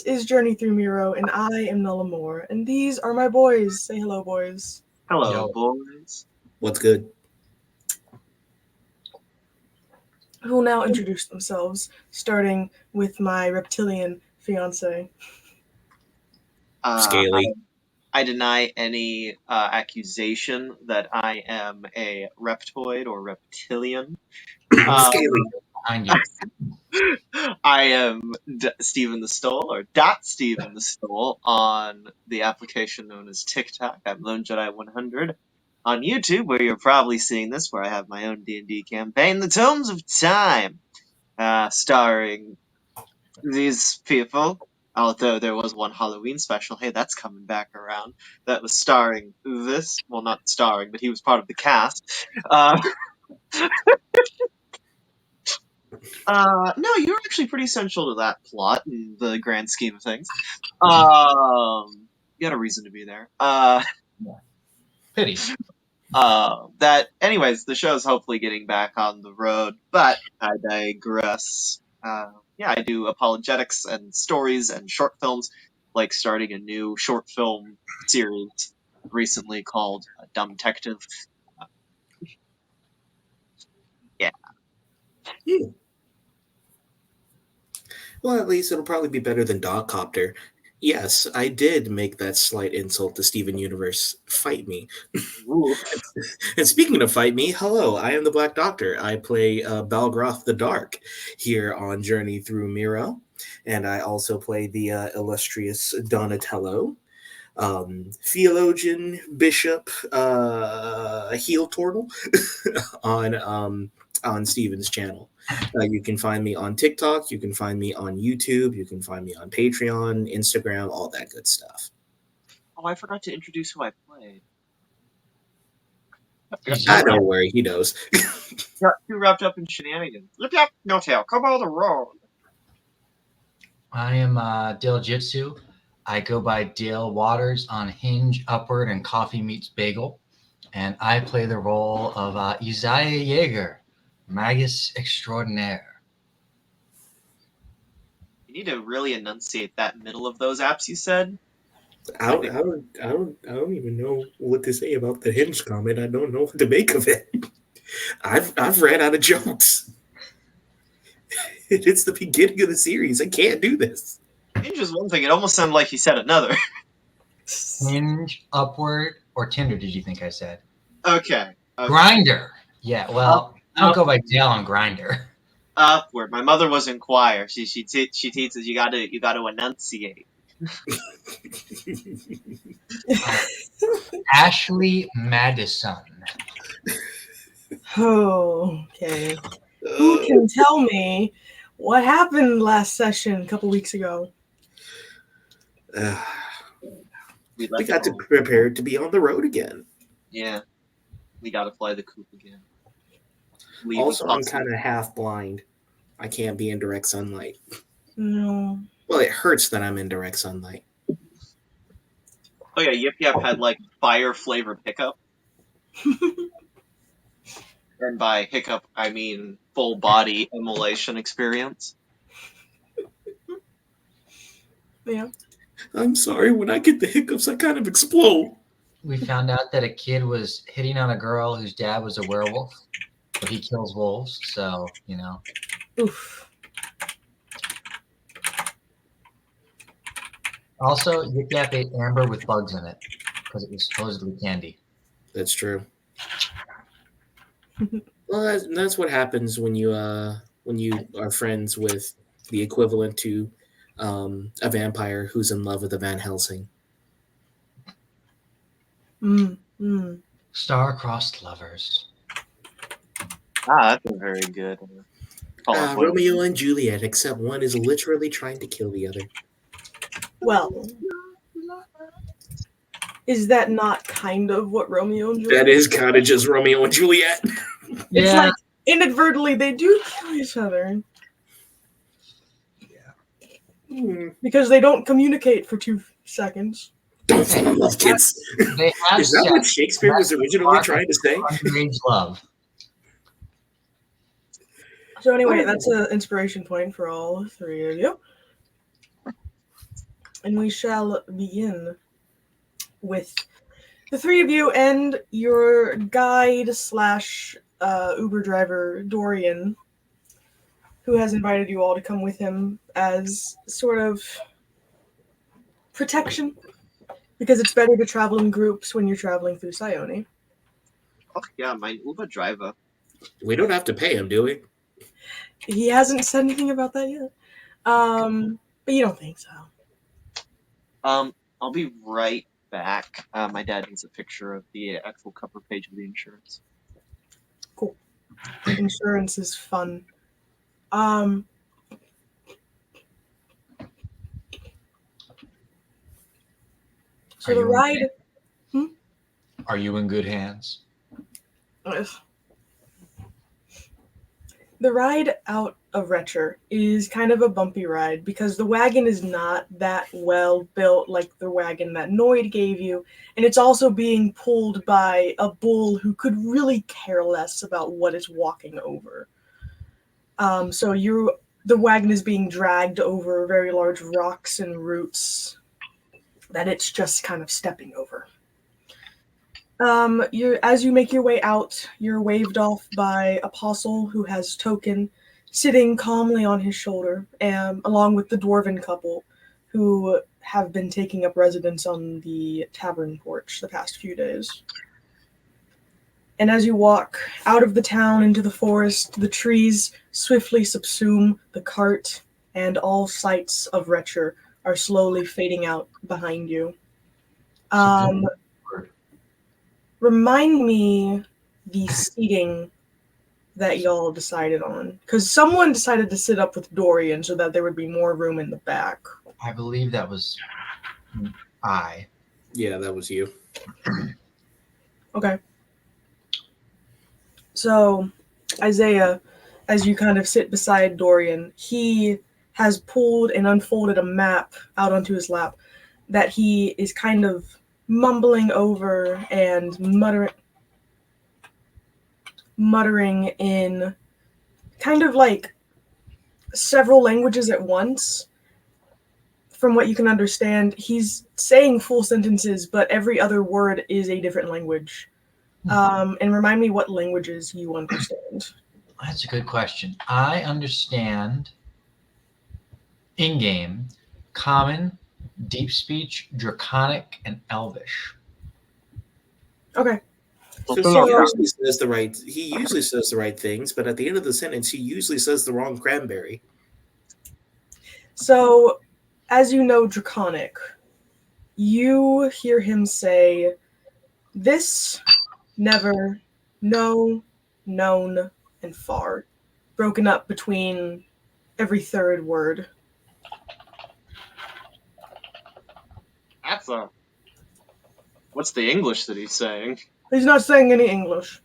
is Journey Through Miro, and I am Nulla Moore, and these are my boys. Say hello, boys. Hello, Yo. boys. What's good? Who will now introduce themselves, starting with my reptilian fiance. Scaly. I deny any accusation that I am a reptoid or reptilian. Scaly. Behind you. I am Steven the Stole, or Dot Steven the Stole, on the application known as TikTok. I'm Lone Jedi 100 on YouTube, where you're probably seeing this, where I have my own D&D campaign, The Tomes of Time, starring these people. Although there was one Halloween special, hey, that's coming back around, that was starring this, well, not starring, but he was part of the cast. No, you're actually pretty central to that plot in the grand scheme of things. You got a reason to be there. Pity. Anyways, the show's hopefully getting back on the road, but I digress. I do apologetics and stories and short films, like starting a new short film series recently called Dumb Detective. Well, at least it'll probably be better than Dogcopter. Yes, I did make that slight insult to Steven Universe. Fight me. Ooh. And speaking of fight me, hello, I am the Black Doctor. I play Balgroth the Dark here on Journey Through Miro. And I also play the illustrious Donatello, theologian, bishop, heel turtle on Steven's channel. You can find me on TikTok, you can find me on YouTube, you can find me on Patreon, Instagram, all that good stuff. Oh, I forgot to introduce who I played. Don't worry, he knows. Got too wrapped up in shenanigans. Yep, no tail. Come on the road. I am Dale Jitsu. I go by Dale Waters on Hinge, Upward, and Coffee Meets Bagel. And I play the role of Isaiah Yeager, Magus Extraordinaire. You need to really enunciate that middle of those apps you said. I don't even know what to say about the Hinge comment. I don't know what to make of it. I've ran out of jokes. It's the beginning of the series. I can't do this. Hinge is one thing. It almost sounded like he said another. Hinge, Upward, or Tinder, did you think I said? Okay. Grinder. Yeah, well, I don't go by Dale on Grinder. Upward. My mother was in choir. She teaches you gotta enunciate. Ashley Madison. Oh, okay. Who can tell me what happened last session a couple weeks ago? We got to prepare to be on the road again. Yeah. We gotta fly the coop again. Also, I'm kind of half blind. I can't be in direct sunlight. No. Well, it hurts that I'm in direct sunlight. Oh yeah, Yip Yap had like fire flavored hiccup. And by hiccup, I mean full body immolation experience. Yeah. I'm sorry, when I get the hiccups, I kind of explode. We found out that a kid was hitting on a girl whose dad was a werewolf, but he kills wolves, so, you know. Oof. Also, Yip Yap ate amber with bugs in it because it was supposedly candy. That's true. Well, that's what happens when you are friends with the equivalent to a vampire who's in love with a Van Helsing. Star-crossed lovers. That's a very good. Romeo and Juliet, except one is literally trying to kill the other. Well, is that not kind of what Romeo and Juliet? That is kind of just Romeo and Juliet. It's like inadvertently they do kill each other. Yeah. Because they don't communicate for 2 seconds. Don't fall in love, kids. They have is that what Shakespeare was originally trying to say? Underage love. So anyway, that's an inspiration point for all 3 of you. and we shall begin with the three of you and your guide slash Uber driver, Dorian, who has invited you all to come with him as sort of protection, because it's better to travel in groups when you're traveling through Sione. Oh yeah, mein Uber driver. We don't have to pay him, do we? He hasn't said anything about that yet. But you don't think so. I'll be right back. My dad needs a picture of the actual cover page of the insurance. Cool. Insurance is fun. Um, so the ride. Are you in good hands? The ride out of Retcher is kind of a bumpy ride because the wagon is not that well built like the wagon that Noid gave you, and it's also being pulled by a bull who could really care less about what it's walking over. The wagon is being dragged over very large rocks and roots that it's just kind of stepping over. As you make your way out, you're waved off by Apostle, who has Token sitting calmly on his shoulder, along with the dwarven couple, who have been taking up residence on the tavern porch the past few days. And as you walk out of the town into the forest, the trees swiftly subsume the cart, and all sights of Retcher are slowly fading out behind you. Remind me the seating that y'all decided on, because someone decided to sit up with Dorian so that there would be more room in the back. I believe that was I. Yeah, that was you. Okay. So, Isaiah, as you kind of sit beside Dorian, he has pulled and unfolded a map out onto his lap that he is kind of mumbling over and muttering in kind of like several languages at once. From what you can understand, he's saying full sentences, but every other word is a different language. And remind me what languages you understand. That's a good question. I understand in-game, Common, Deep Speech, Draconic, and Elvish. Okay. So he usually says the right things, but at the end of the sentence, he usually says the wrong cranberry. So, as you know Draconic, you hear him say, "This, never, no, known, and far," broken up between every third word. What's the English that he's saying? He's not saying any English.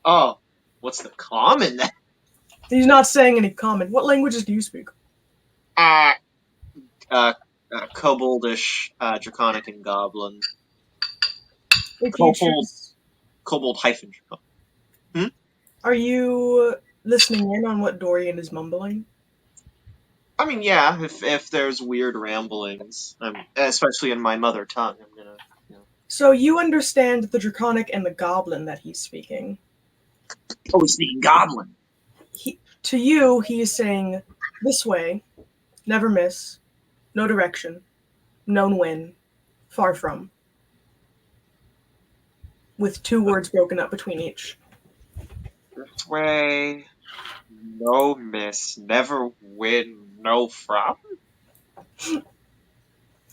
Oh, what's the common then? He's not saying any common. What languages do you speak? Koboldish, Draconic, and Goblin. If you choose, Kobold hyphen Draconic. are you listening in on what Dorian is mumbling? I mean, yeah, if there's weird ramblings, especially in my mother tongue, I'm gonna. So you understand the Draconic and the Goblin that he's speaking. Oh, he's speaking Goblin. To you, he is saying, "This way, never miss, no direction, known when, far from," with 2 words broken up between each. This way, no miss, never win, no from.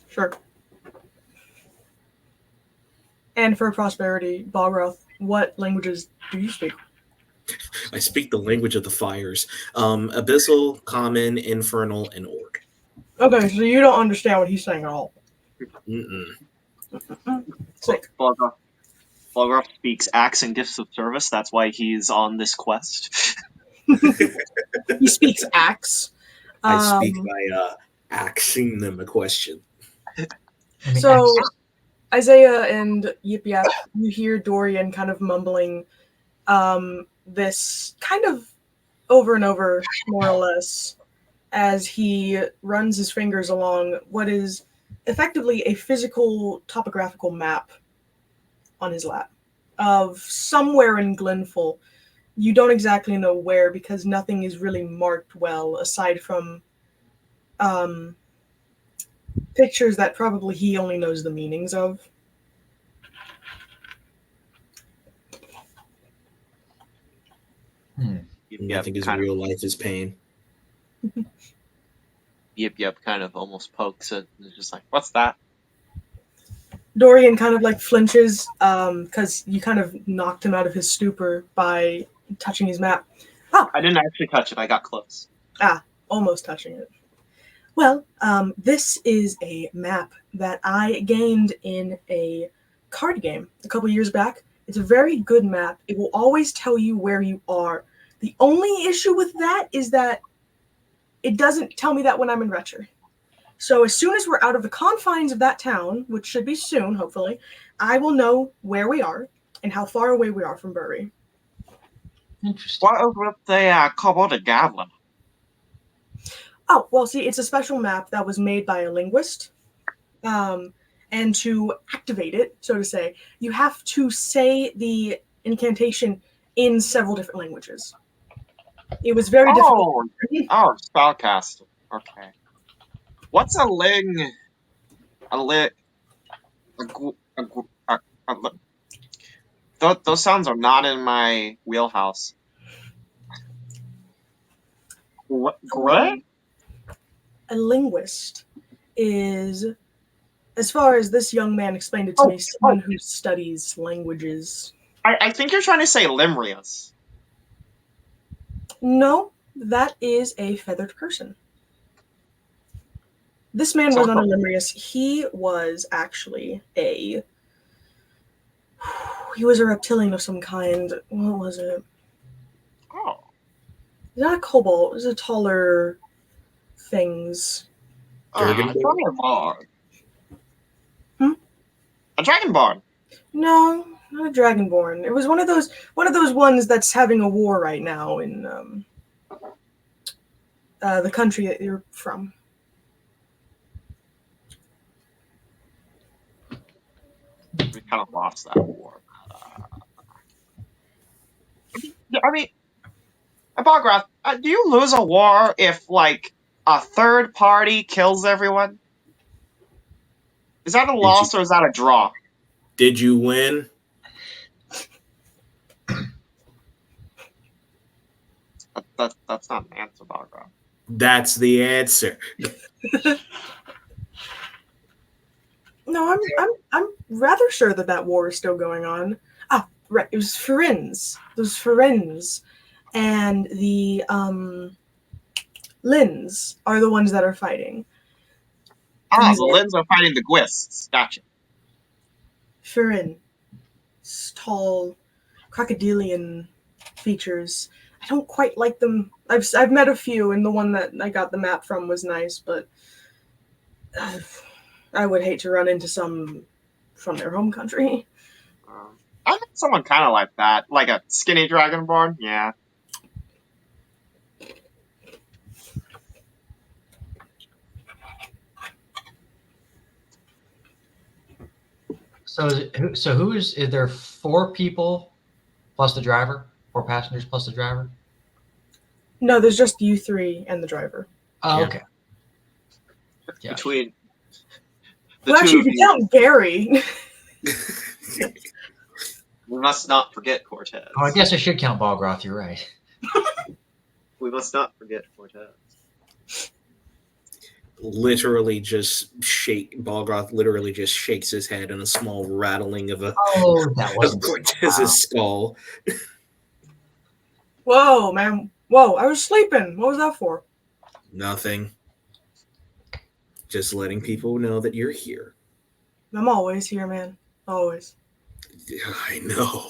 Sure. And for prosperity, Balgroth, what languages do you speak? I speak the language of the fires. Abyssal, Common, Infernal, and Orc. Okay, so you don't understand what he's saying at all. Sick. Balgroth speaks acts and gifts of service. That's why he's on this quest. He speaks axe. I speak by asking them a question. So, Isaiah and Yip Yap, you hear Dorian kind of mumbling this kind of over and over, more or less, as he runs his fingers along what is effectively a physical topographical map on his lap of somewhere in Glenful. You don't exactly know where because nothing is really marked well aside from um, pictures that probably he only knows the meanings of. Yep, And I yep, think his kind of, real life is pain. yep, kind of almost pokes it. And it's just like, what's that? Dorian kind of like flinches because you kind of knocked him out of his stupor by touching his map. Oh, I didn't actually touch it. I got close. almost touching it. Well, this is a map that I gained in a card game a couple years back. It's a very good map. It will always tell you where you are. The only issue with that is that it doesn't tell me that when I'm in Retcher. So as soon as we're out of the confines of that town, which should be soon, hopefully, I will know where we are and how far away we are from Bury. Interesting. What over up the Cobalt of Goblin? Oh, well, see, it's a special map that was made by a linguist. And to activate it, so to say, you have to say the incantation in several different languages. It was very difficult. Oh, spellcaster. Okay. What's a ling? A lit? A, gu- a li- those sounds are not in my wheelhouse. Gray? A linguist is, as far as this young man explained it to Oh, me, someone who studies languages. I think you're trying to say Limrius. No, that is a feathered person. This man So was not a Limrius. He was actually a. He was a reptilian of some kind. What was it? Oh, Not a kobold. It was a taller things. Durgan? a Dragonborn. Hmm? A Dragonborn. No, not a dragonborn. It was one of those ones that's having a war right now in the country that you're from. We kind of lost that war. I mean, Bograph, do you lose a war if, like, a third party kills everyone? Is that a loss or is that a draw? Did you win? That's not an answer, Bograph. That's the answer. No, I'm rather sure that war is still going on. Ah, right. It was Firenze. Those Firenze, and the Lins are the ones that are fighting. Ah, These the Lins are fighting the Gwists. Gotcha. Firenze, tall, crocodilian features. I don't quite like them. I've met a few, and the one that I got the map from was nice, but I would hate to run into some from their home country. I met someone kind of like that, like a skinny Dragonborn. Yeah. So who is there 4 people plus the driver? 4 passengers plus the driver? No, there's just you three and the driver. Oh, Yeah. okay. Yeah. Between the Well, two actually, of if you you, count Gary, we must not forget Cortez. Oh, I guess I should count Balgroth. You're right. We must not forget Cortez. Literally just shake. Balgroth literally just shakes his head in a small rattling of Oh, that wasn't Cortez's skull. whoa, man, whoa! I was sleeping. What was that for? Nothing. Just letting people know that you're here. I'm always here, man. Always. Yeah, I know.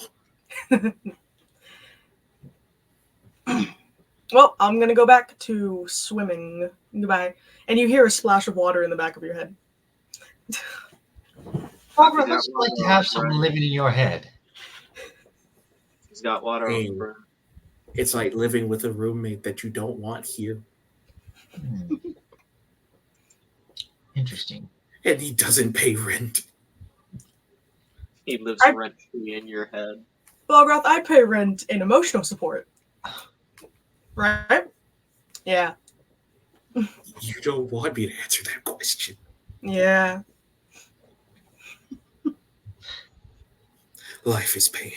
Well, I'm gonna go back to swimming. Goodbye. And you hear a splash of water in the back of your head. Balgroth, what's it like to have someone living in your head? He's got water on the brain. It's like living with a roommate that you don't want here. Interesting. And he doesn't pay rent. He lives I- rent-free in your head. Balgroth, I pay rent in emotional support. Right? Yeah. You don't want me to answer that question. Yeah. Life is pain.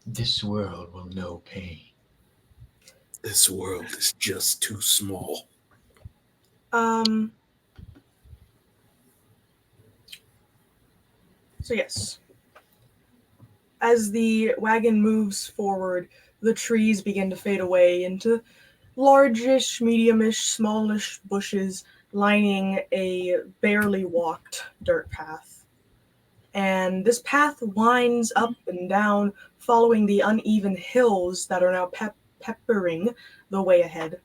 This world will know pain. This world is just too small. So yes. As the wagon moves forward, the trees begin to fade away into largish, mediumish, smallish bushes lining a barely walked dirt path. And this path winds up and down, following the uneven hills that are now peppering the way ahead.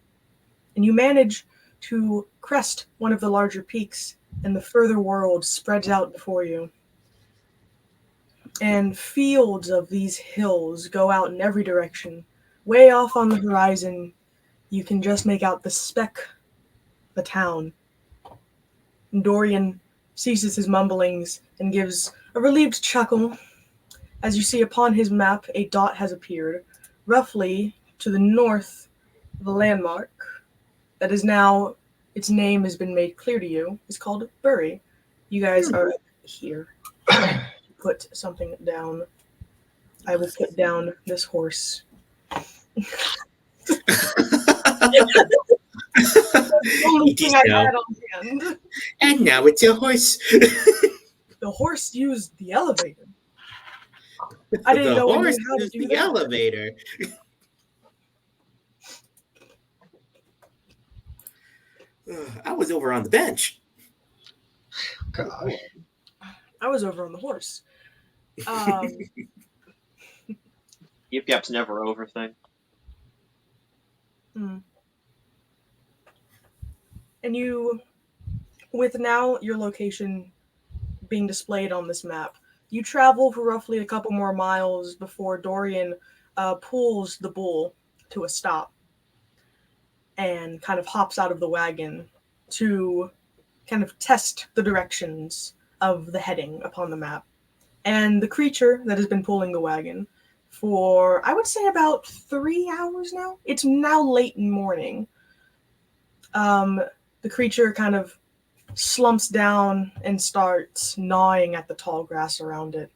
And you manage to crest one of the larger peaks, and the further world spreads out before you. And fields of these hills go out in every direction. Way off on the horizon, you can just make out the speck, the town. And Dorian ceases his mumblings and gives a relieved chuckle as you see upon his map a dot has appeared, roughly to the north of a landmark that is now, its name has been made clear to you, is called Bury. You guys are here. Put something down. I will put down this horse. The only thing I had on hand. And now it's a horse. The horse used the elevator. I didn't The know it horse knew how to is do the that. elevator. I was over on the bench. Gosh. I was over on the horse. Yip Yap's never over thing. And you, with now your location being displayed on this map, you travel for roughly a couple more miles before Dorian pulls the bull to a stop and kind of hops out of the wagon to kind of test the directions of the heading upon the map. And the creature that has been pulling the wagon for, I would say, about 3 hours now. It's now late in morning. The creature kind of slumps down and starts gnawing at the tall grass around it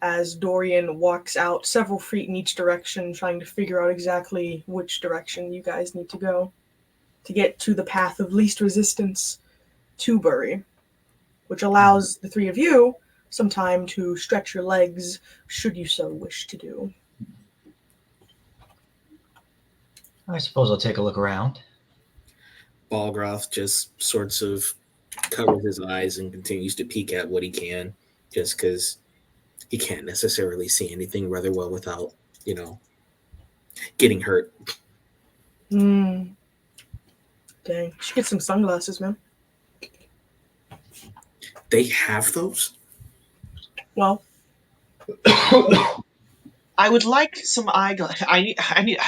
as Dorian walks out several feet in each direction, trying to figure out exactly which direction you guys need to go to get to the path of least resistance to Bury, which allows the three of you some time to stretch your legs, should you so wish to do. I suppose I'll take a look around. Balgroth just sorts of covers his eyes and continues to peek at what he can, just because he can't necessarily see anything rather well without, getting hurt. Dang. You should get some sunglasses, man. They have those? Well, I would like some eyeglasses. I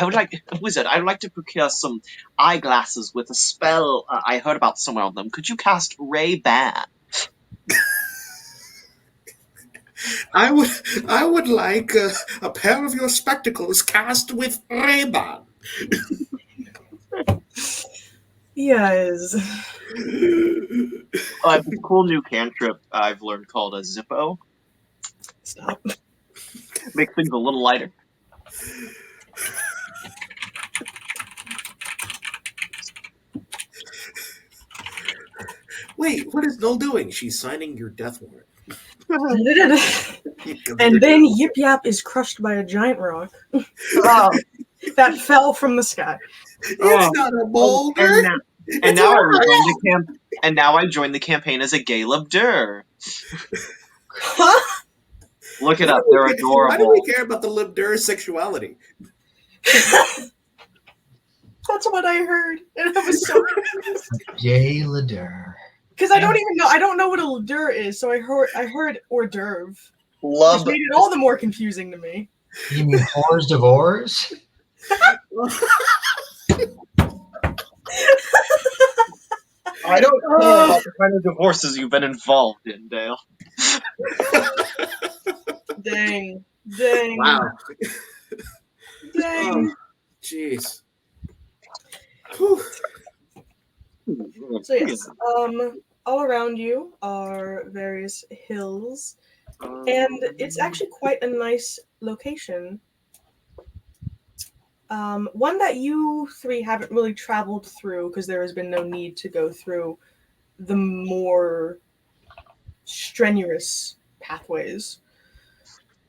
would like a wizard. I would like to procure some eyeglasses with a spell I heard about somewhere on them. Could you cast Ray-Ban? I would like a pair of your spectacles cast with Ray-Ban. yes. A cool new cantrip I've learned called a Zippo. Stop. Makes things a little lighter. Wait, what is Null doing? She's signing your death warrant. And then Yip Yap is crushed by a giant rock that fell from the sky. It's not a boulder. And now I join the campaign as a Galeb Dur. Huh? Look it up; they're adorable. Why do we care about the Libdur sexuality? That's what I heard, and I was so confused. Yay, Ladur. Because I don't even know. I don't know what a lidur is, so I heard hors d'oeuvre, Love which made it all the more confusing to me. You mean whores divorce? I don't care about the kind of divorces you've been involved in, Dale. Dang. Dang. Wow. Dang. Jeez. Whew. So yes, all around you are various hills, and it's actually quite a nice location. One that you three haven't really traveled through because there has been no need to go through the more strenuous pathways.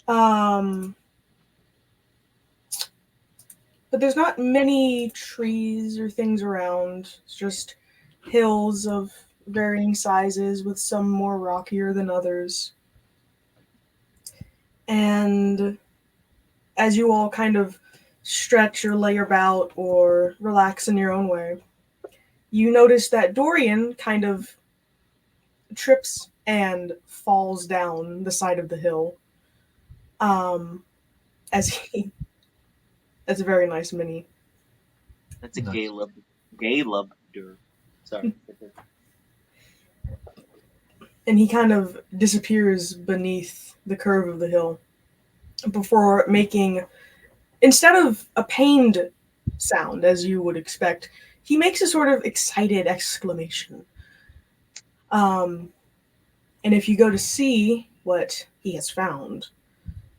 But there's not many trees or things around. It's just hills of varying sizes, with some more rockier than others. And as you all kind of stretch or lay about or relax in your own way, you notice that Dorian kind of trips and falls down the side of the hill. As he, that's a very nice mini. That's a Galub. Sorry. And he kind of disappears beneath the curve of the hill before making, instead of a pained sound as you would expect, he makes a sort of excited exclamation. And if you go to see what he has found,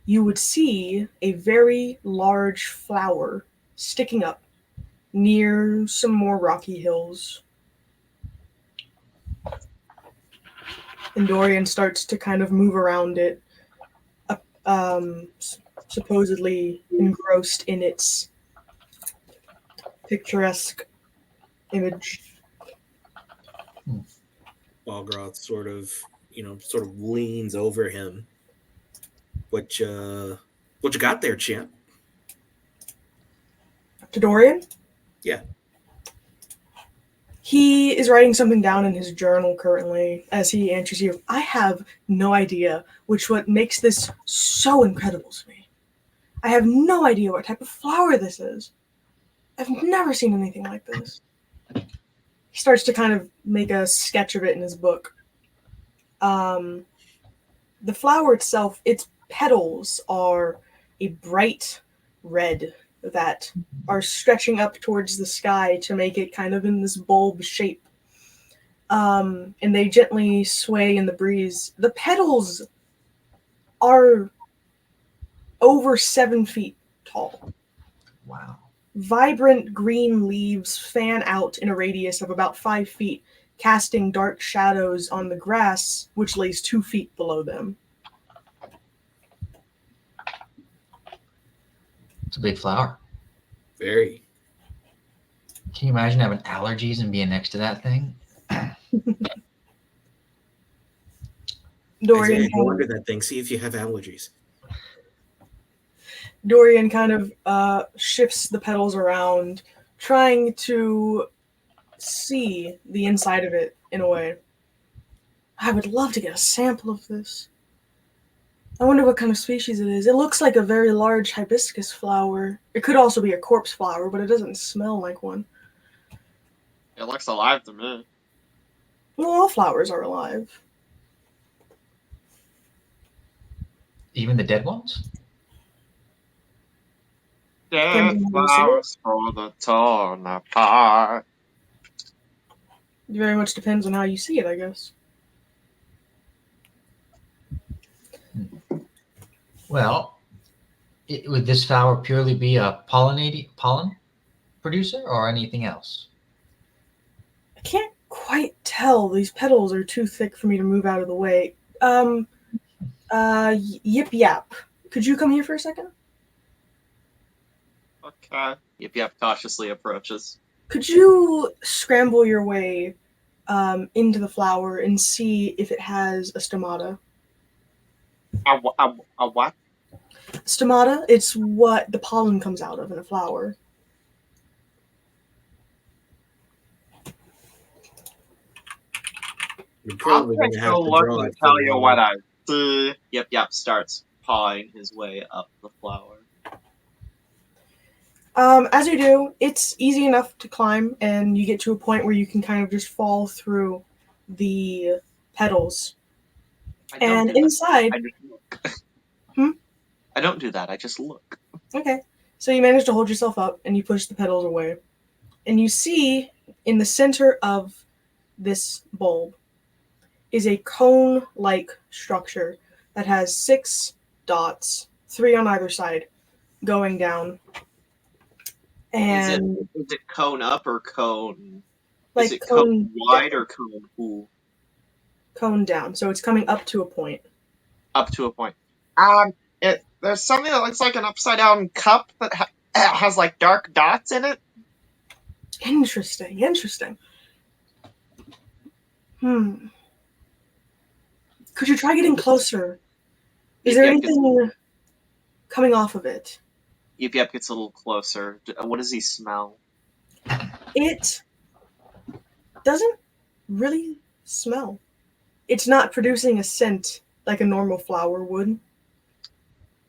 you would see a very large flower sticking up near some more rocky hills. And Dorian starts to kind of move around it, supposedly engrossed in its picturesque image. Balgroth sort of leans over him. What you got there, champ? To Dorian? Yeah. He is writing something down in his journal currently as he answers you. I have no idea what makes this so incredible to me. I have no idea what type of flower this is. I've never seen anything like this. He starts to kind of make a sketch of it in his book. The flower itself, its petals are a bright red that are stretching up towards the sky to make it kind of in this bulb shape. And they gently sway in the breeze. The petals are over 7 feet tall. Wow. Vibrant green leaves fan out in a radius of about 5 feet, casting dark shadows on the grass, which lays 2 feet below them. It's a big flower. Very. Can you imagine having allergies and being next to that thing? Isaiah, go under that thing. See if you have allergies. Dorian kind of shifts the petals around, trying to see the inside of it in a way. I would love to get a sample of this. I wonder what kind of species it is. It looks like a very large hibiscus flower. It could also be a corpse flower, but it doesn't smell like one. It looks alive to me. Well, all flowers are alive. Even the dead ones? Dead flowers for the torn apart. It very much depends on how you see it, I guess. Well, would this flower purely be a pollen producer or anything else? I can't quite tell. These petals are too thick for me to move out of the way. Yip Yap. Could you come here for a second? Okay. Yip Yap cautiously approaches. Could you scramble your way into the flower and see if it has a stomata? A what? Stomata, it's what the pollen comes out of in a flower. I'll take a look and tell you what I see. Yip Yap starts pawing his way up the flower. As you do, it's easy enough to climb, and you get to a point where you can kind of just fall through the petals. I don't And do that. inside, I just look. Hmm? I don't do that. I just look. okay, so you manage to hold yourself up, and you push the petals away. And you see in the center of this bulb is a cone-like structure that has 6 dots, 3 on either side, going down. And Is it cone up or cone? Is like it cone cone wide down, or cone pool? cone down. So it's coming up to a point. Up to a point. There's something that looks like an upside down cup that has like dark dots in it. Interesting, interesting. Could you try getting closer? Is there Yep, anything coming off of it? Yep gets a little closer. What does he smell? It doesn't really smell. It's not producing a scent like a normal flower would.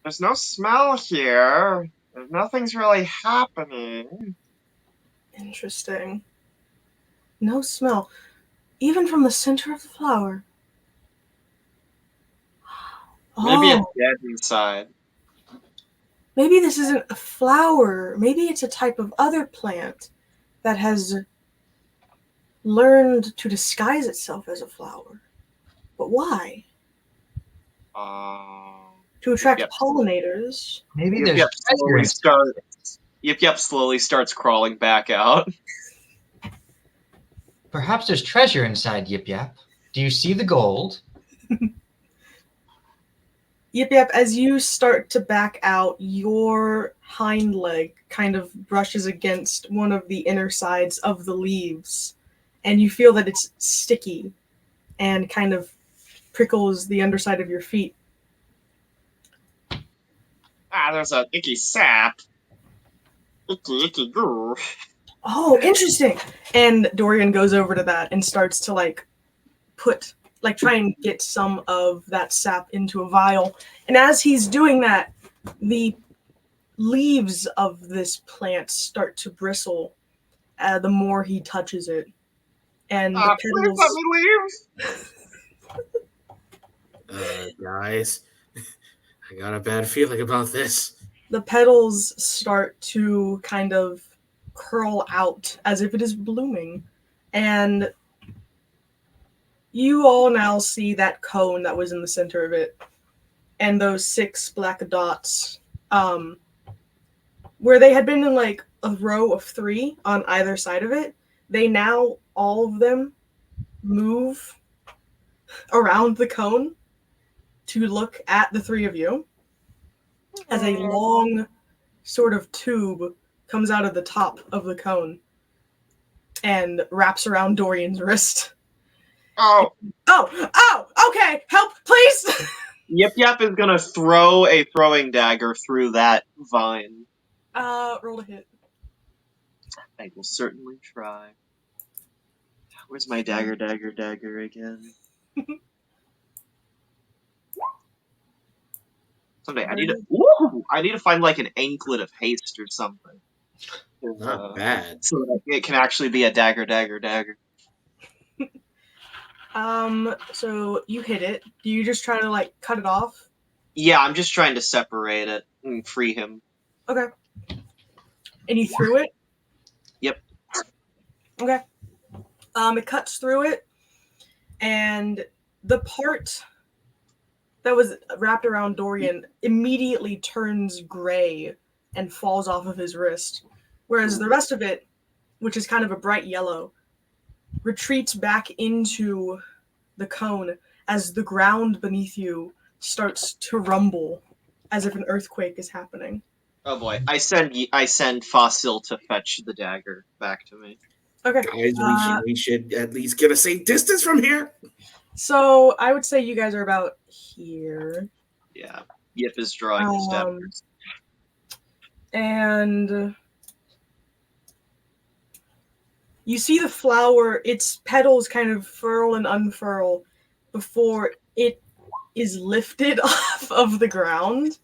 There's no smell here. Nothing's really happening. Interesting. No smell. Even from the center of the flower. Maybe it's Oh, dead inside. maybe this isn't a flower. Maybe it's a type of other plant that has learned to disguise itself as a flower. But why? To attract Yep. pollinators. Maybe there's treasure Slowly inside. starts. Yep slowly starts crawling back out. Perhaps there's treasure inside Yip Yap. Do you see the gold? Yep, as you start to back out, your hind leg kind of brushes against one of the inner sides of the leaves, and you feel that it's sticky and kind of prickles the underside of your feet. There's a icky sap. Icky goo. Oh, interesting. And Dorian goes over to that and starts to try and get some of that sap into a vial. And as he's doing that, the leaves of this plant start to bristle the more he touches it. And the Please let petals. me leave. Guys, I got a bad feeling about this. The petals start to kind of curl out as if it is blooming. And you all now see that cone that was in the center of it and those 6 black dots, where they had been in like a row of 3 on either side of it. They now, all of them, move around the cone to look at the 3 of you as a long sort of tube comes out of the top of the cone and wraps around Dorian's wrist. Oh. Okay, help, please! Yip is gonna throw a throwing dagger through that vine. Roll a hit. I will certainly try. Where's my dagger again? Someday I need to find like an anklet of haste or something. Not bad. So that it can actually be a dagger. So you hit it. Do you just try to like cut it off? Yeah, I'm just trying to separate it and free him. Okay. And you threw it? Yep. Okay. It cuts through it, and the part that was wrapped around Dorian immediately turns gray and falls off of his wrist, whereas the rest of it, which is kind of a bright yellow, retreats back into the cone as the ground beneath you starts to rumble as if an earthquake is happening. Oh boy. I send Fossil to fetch the dagger back to me. Okay. Guys, we should at least get a safe distance from here. So I would say you guys are about here. Yeah. Yip is drawing his daggers. And you see the flower, its petals kind of furl and unfurl before it is lifted off of the ground.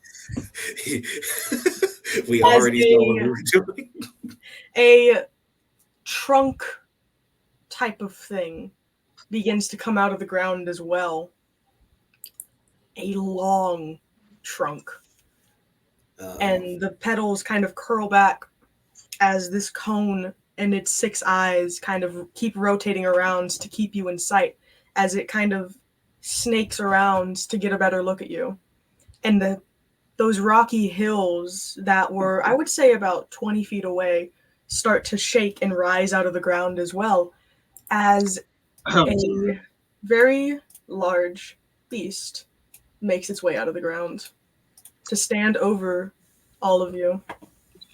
We As already saw what we were doing. a trunk type of thing begins to come out of the ground as well. A long trunk. And the petals kind of curl back as this cone and its 6 eyes kind of keep rotating around to keep you in sight as it kind of snakes around to get a better look at you. And those rocky hills that were, I would say, about 20 feet away start to shake and rise out of the ground as well as a very large beast makes its way out of the ground to stand over all of you.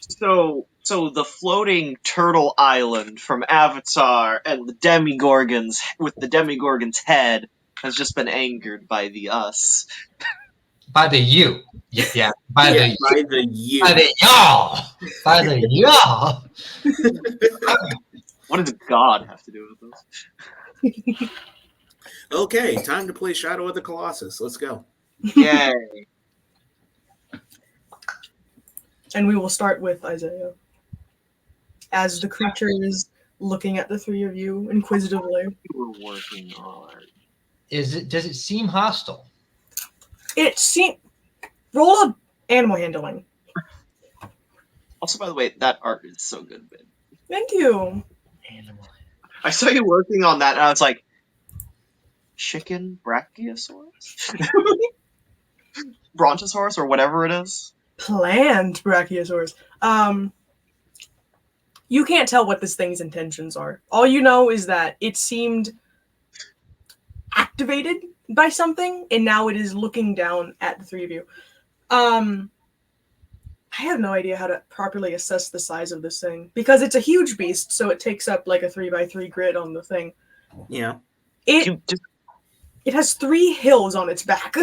So the floating turtle island from Avatar and the Demigorgons with the Demigorgon's head has just been angered by the us. By the you. Yeah. By the by the you. By the y'all. By the y'all. What does God have to do with this? Okay, time to play Shadow of the Colossus. Let's go. Yay. And we will start with Isaiah. As the creature is looking at the three of you inquisitively. We're working hard. Does it seem hostile? It seems... Roll a animal handling. Also, by the way, that art is so good, man. Thank you. Animal. I saw you working on that, and I was like, chicken brachiosaurus? Brontosaurus, or whatever it is? Plant brachiosaurus. You can't tell what this thing's intentions are. All you know is that it seemed activated by something, and now it is looking down at the three of you. I have no idea how to properly assess the size of this thing, because it's a huge beast, so it takes up like a 3x3 grid on the thing. Yeah. It has 3 hills on its back.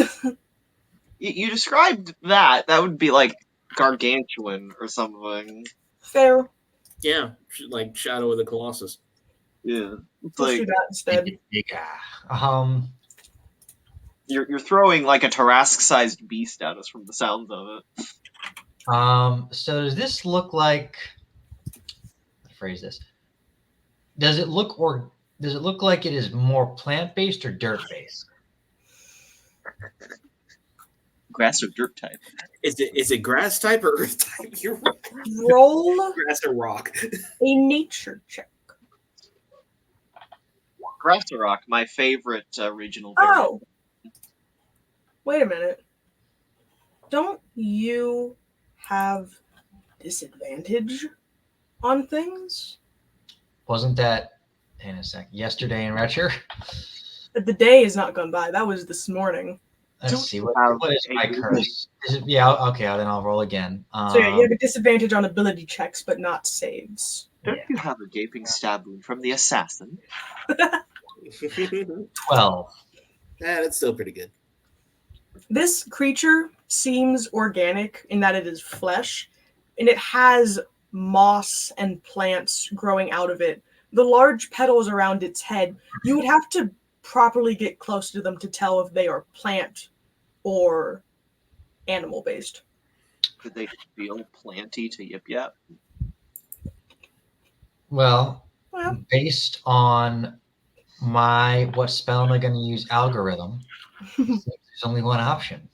You described that. That would be like gargantuan or something. Fair. Yeah, like Shadow of the Colossus. Yeah. It's Let's do like that instead. you're throwing like a Tarrasque-sized beast at us from the sounds of it. So does this look like? Phrase this. Does it look like it is more plant-based or dirt-based? Grass or dirt type. Is it grass type or earth type? You're right. Roll Grass or rock. a nature check. Grass or rock, my favorite regional Oh! Wait a minute. Don't you have disadvantage on things? Wasn't that in a sec? Yesterday in Retcher? The day has not gone by. That was this morning. Let's see. What is my curse? Yeah, okay, then I'll roll again. So yeah, you have a disadvantage on ability checks, but not saves. Don't you have a gaping stab wound from the assassin? 12. Yeah, that's still pretty good. This creature seems organic in that it is flesh, and it has moss and plants growing out of it. The large petals around its head, you would have to properly get close to them to tell if they are plant or animal based. Could they feel planty to Yip Yap? Well, based on what spell am I going to use algorithm, there's only one option.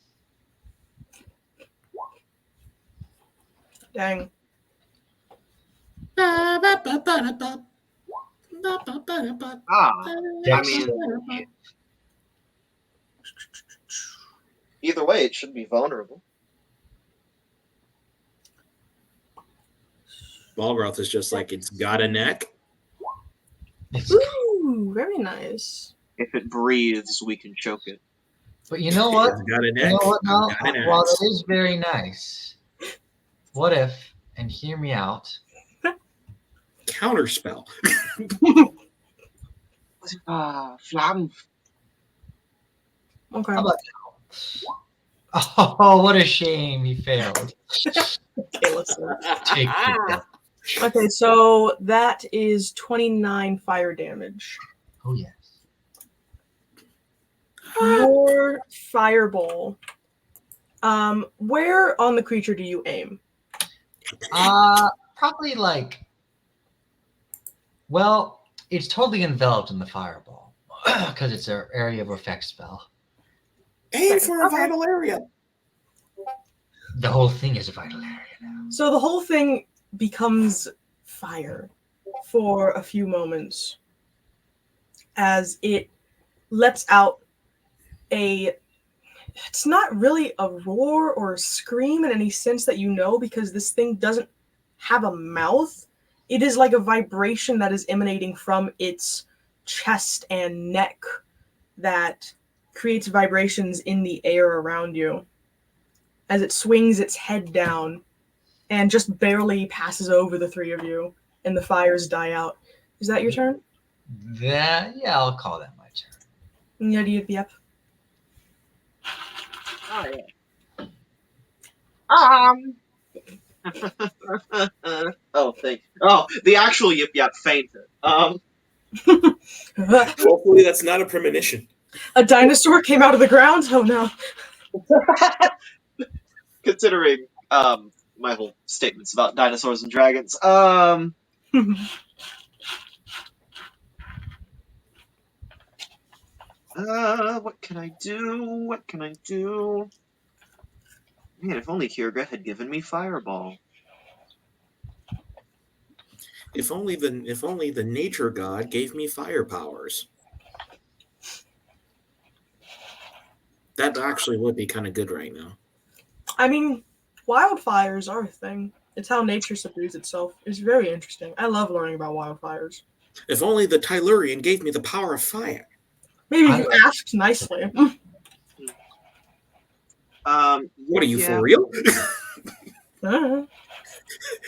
Dang. I mean, either way, it should be vulnerable. Balgroth is just like, it's got a neck. Ooh, very nice. If it breathes, we can choke it. But you know what? It's got a neck. You know what now? Got an While axe. it is very nice, what if, and hear me out, Counterspell. Flam. Okay. how about now? Oh, what a shame he failed. Okay, listen. Take it. Okay, so that is 29 fire damage. Oh, yes. Your fireball. Where on the creature do you aim? Probably like. Well, it's totally enveloped in the fireball because it's an area of effect spell. Aim for a Okay. vital area. The whole thing is a vital area now. So the whole thing becomes fire for a few moments as it lets out a. It's not really a roar or a scream in any sense that you know, because this thing doesn't have a mouth. It is like a vibration that is emanating from its chest and neck that creates vibrations in the air around you as it swings its head down and just barely passes over the three of you, and the fires die out. Is that your turn? Yeah, I'll call that my turn. Yep. Oh, yeah. Um. Oh, thank. Oh, the actual Yip Yap fainted. Hopefully, that's not a premonition. A dinosaur came out of the ground? Oh no. Considering my whole statements about dinosaurs and dragons. What can I do? What can I do? Man, if only Kierga had given me Fireball. If only the nature god gave me fire powers. That actually would be kind of good right now. I mean, wildfires are a thing. It's how nature subdues itself. It's very interesting. I love learning about wildfires. If only the Tylurian gave me the power of fire. Maybe if you asked nicely. What are you, yeah. for real? Uh-huh.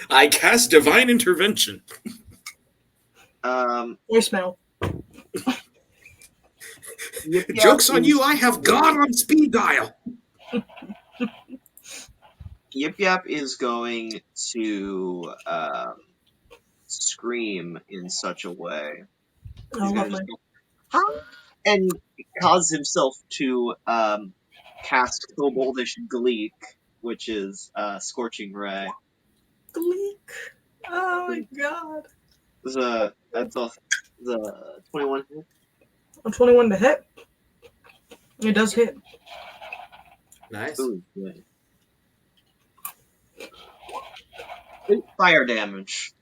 I cast divine intervention. Voicemail. Yip Yap Joke's on is- you, I have God on speed dial. Yip Yap is going to scream in such a way. Oh, He's gonna lovely. just go, "Ah!" and cause himself to cast Koboldish Gleek, which is Scorching Ray. Gleek. Oh my god. That's the 21 hit. A 21 to hit. It does hit. Nice. Ooh, good. 8 fire damage.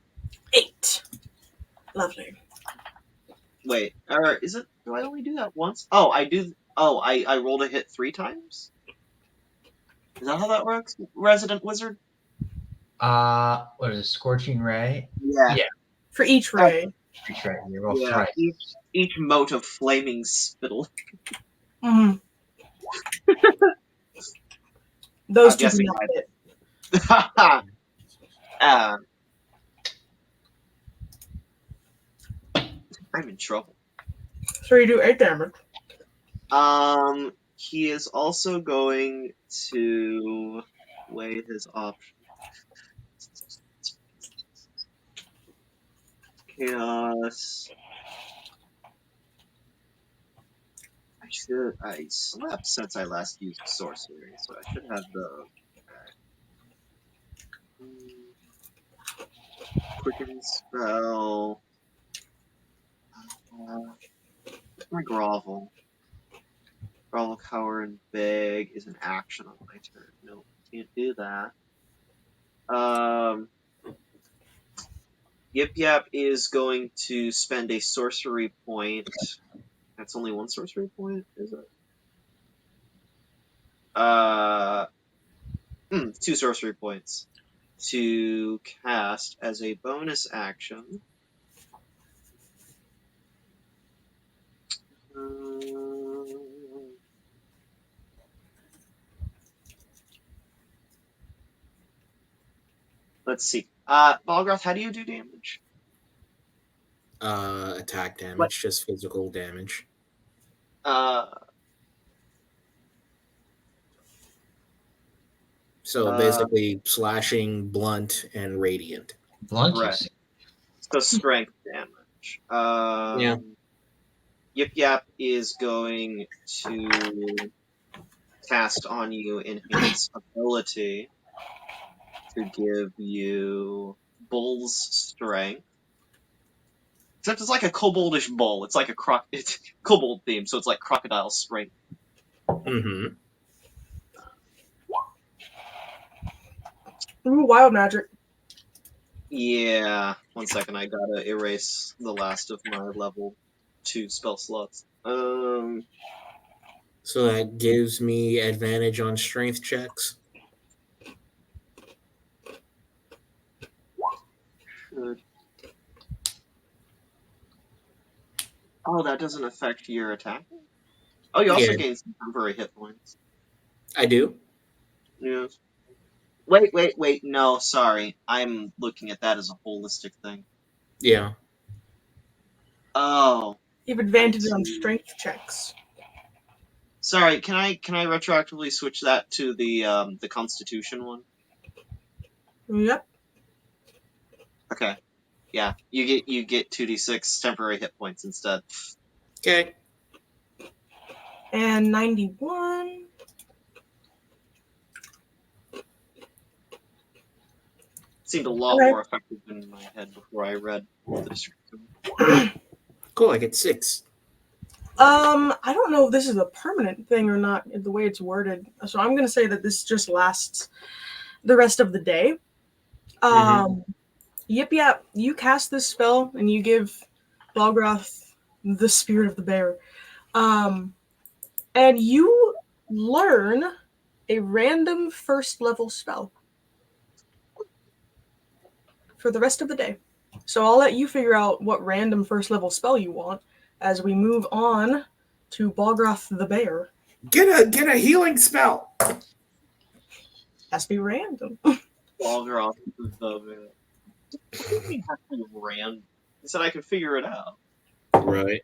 8. Lovely. Wait, or is it? Do I only do that once? Oh, I do. Oh, I rolled a hit 3 times. Is that how that works, Resident Wizard? What is it? Scorching Ray? Yeah. For each ray. Each ray. You roll Yeah. thrice. Each mote of flaming spittle. Mm-hmm. Those I'm two do guessing not hit. I'm in trouble. So you do 8 damage. He is also going to weigh his options. Chaos. I slept since I last used sorcery, so I should have the quicken spell. My grovel. Grovel, cower, and beg is an action on my turn. Nope, can't do that. Yip Yap is going to spend a sorcery point. That's only one sorcery point, is it? 2 sorcery points to cast as a bonus action. Let's see. Balgroth, how do you do damage? Attack damage, What? just physical damage. So basically, slashing, blunt, and radiant. Blunt, Right. So strength damage. Yeah. Yip Yap is going to cast on you Enhance Ability. to give you bull's strength. Except it's like a koboldish bull. It's like it's kobold themed, so it's like crocodile strength. Mm-hmm. Ooh, wild magic. Yeah. 1 second, I gotta erase the last of my level 2 spell slots. So that gives me advantage on strength checks. Should... Oh, that doesn't affect your attack? Oh, you also Yeah, gain some temporary hit points. I do. Yes. Wait. No, sorry. I'm looking at that as a holistic thing. Yeah. Oh, You have I advantage on see. strength checks. Sorry, can I retroactively switch that to the Constitution one? Yep. Okay. Yeah, you get 2d6 temporary hit points instead. Okay. And 91. Seemed a lot Okay. more effective in my head before I read the description. Cool. I get 6. I don't know if this is a permanent thing or not, the way it's worded. So I'm gonna say that this just lasts the rest of the day. Yip Yap, you cast this spell and you give Balgroth the spirit of the bear. And you learn a random first level spell for the rest of the day. So I'll let you figure out what random first level spell you want as we move on to Balgroth the bear. Get a healing spell. Has to be random. Balgroth the bear. What do you mean have to be random? I said I could figure it out. Right.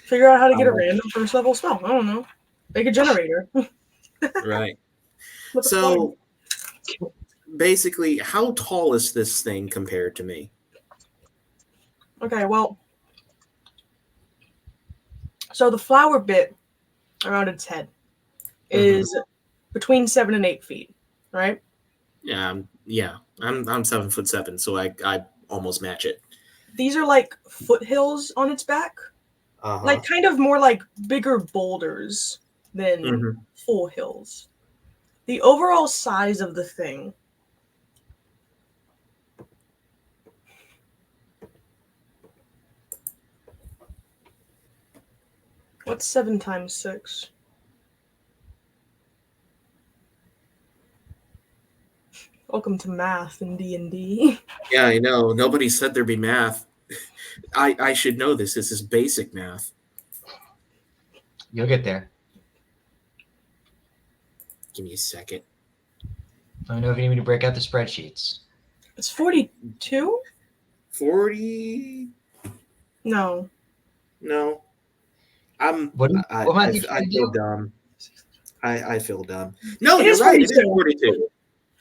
Figure out how to get a random first level spell. I don't know. Make a generator. Right. With a So basically, how tall is this thing compared to me? Okay, well, so the flower bit around its head is between 7 and 8 feet, right? Yeah. I'm 7'7", so I almost match it. These are like foothills on its back, like kind of more like bigger boulders than full hills. The overall size of the thing what's 7 times 6? Welcome to math in D&D. Yeah, I know. Nobody said there'd be math. I should know this. This is basic math. You'll get there. Give me a second. Let me know if you need me to break out the spreadsheets. It's 42? 40? No. No. What am I trying I to feel do? dumb. I feel dumb. No, It you're is right. It is 42. 42.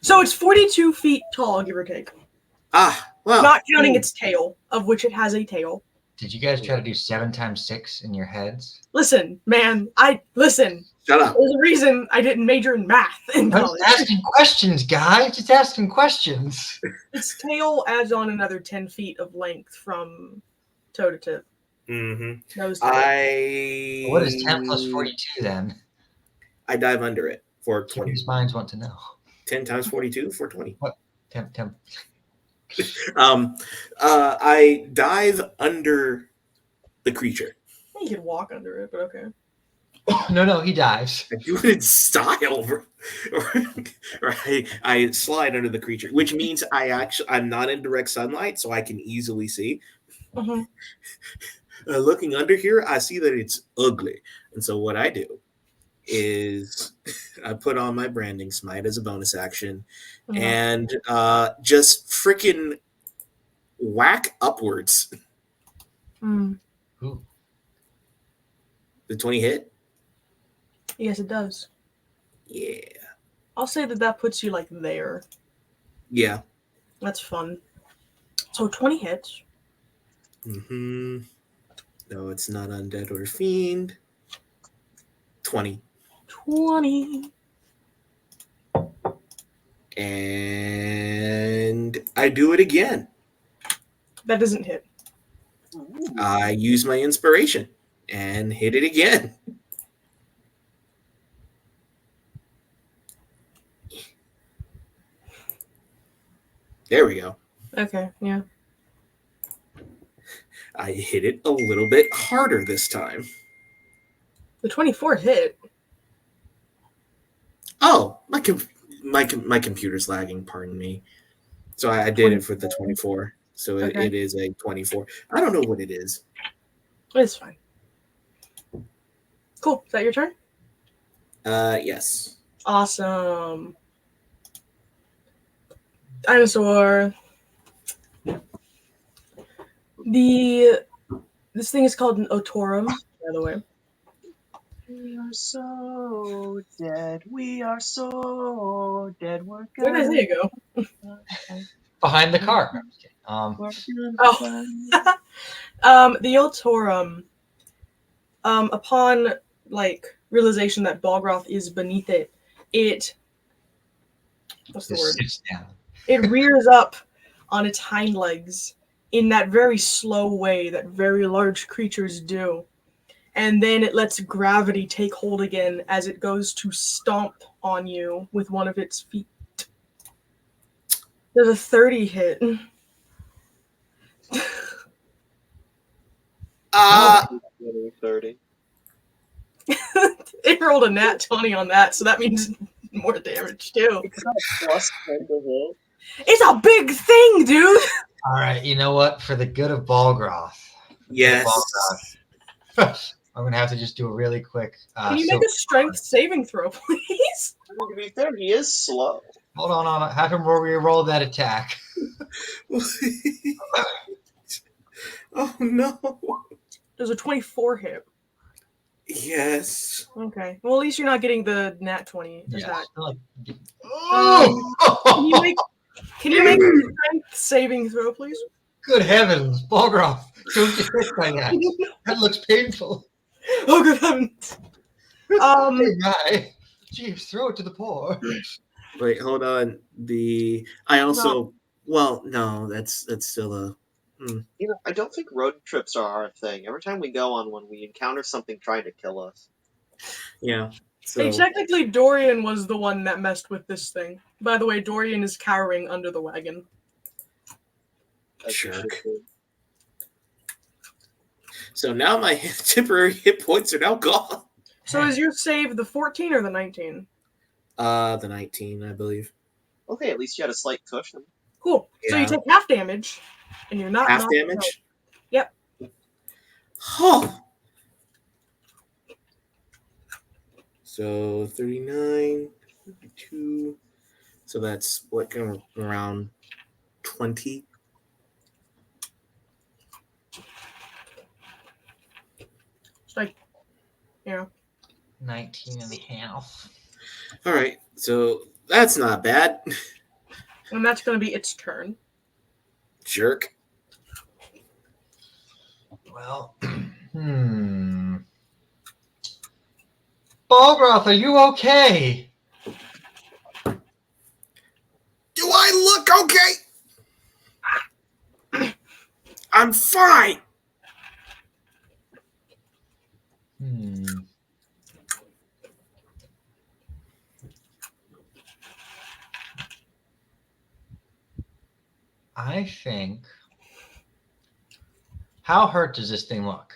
So it's 42 feet tall, give or take. Well. Not counting its tail, of which it has a tail. Did you guys try to do 7 times 6 in your heads? Listen, man, listen. Shut up. There's a reason I didn't major in math in I'm college. just asking questions, guys. Just asking questions. Its tail adds on another 10 feet of length from toe to tip. Mm-hmm. Nose to tip. What is 10 plus 42 then? I dive under it for 20. Curious minds want to know. 10 times 42 for 20. What? 10. I dive under the creature. You could walk under it, but okay. No, he dives. I do it in style, or I slide under the creature, which means I'm not in direct sunlight, so I can easily see. Mm-hmm. Looking under here, I see that it's ugly, and so what I do is I put on my branding smite as a bonus action, and just freaking whack upwards. Mm. Ooh. The 20 hit? Yes, it does. Yeah. I'll say that puts you like there. Yeah. That's fun. So 20 hits. Mm-hmm. No, it's not undead or fiend. 20. 20. And I do it again. That doesn't hit. Ooh. I use my inspiration and hit it again. There we go. Okay, yeah. I hit it a little bit harder this time. The 24 hit. Oh, my computer's lagging. Pardon me. So I did it for the 24. So Okay. it is a 24. I don't know what it is. It's fine. Cool. Is that your turn? Yes. Awesome. Dinosaur. This thing is called an otorum, by the way. We are so dead. We are so dead. We're Where did gonna. Isaiah go? Behind the car. No, I'm just kidding. We're gonna Oh. The otorum. Upon realization that Balgroth is beneath it, what's the Just word? sits down. It rears up on its hind legs in that very slow way that very large creatures do. And then it lets gravity take hold again as it goes to stomp on you with one of its feet. There's a 30 hit. Uh, 30. It rolled a nat 20 on that, so that means more damage too. It's got a plus 10 to hit. It's a big thing, dude! All right, you know what? For the good of Balgroth, yes. I'm gonna have to just do a really quick. Can you make a strength saving throw, please? I mean, to be fair, he is slow. Hold on. Have him re-roll that attack. Oh no. There's a 24 hit. Yes. Okay. Well, at least you're not getting the nat 20 attack. Oh! Can you make a strength saving throw, please? Good heavens, Balgroth! Don't get hit by that. That looks painful. Oh, good heavens. Hey, guy. Jeez, throw it to the poor. Wait, hold on. I also no, that's still a You know, I don't think road trips are our thing. Every time we go on one, we encounter something trying to kill us. yeah. Hey, So technically, Dorian was the one that messed with this thing. By the way, Dorian is cowering under the wagon. As you Jerk. should do. So now my temporary hit points are now gone. So is your save the 14 or the 19? The 19, I believe. Okay, at least you had a slight cushion. Cool. So you Yeah. take half damage, and you're not Half knocked out. damage? Yep. Oh. So 39, 32. So that's what kind of around 20. It's like, 19 and a half. All right. So that's not bad. and that's going to be its turn. Jerk. Well, Balgroth, are you okay? Do I look okay? I'm fine. I think. How hurt does this thing look?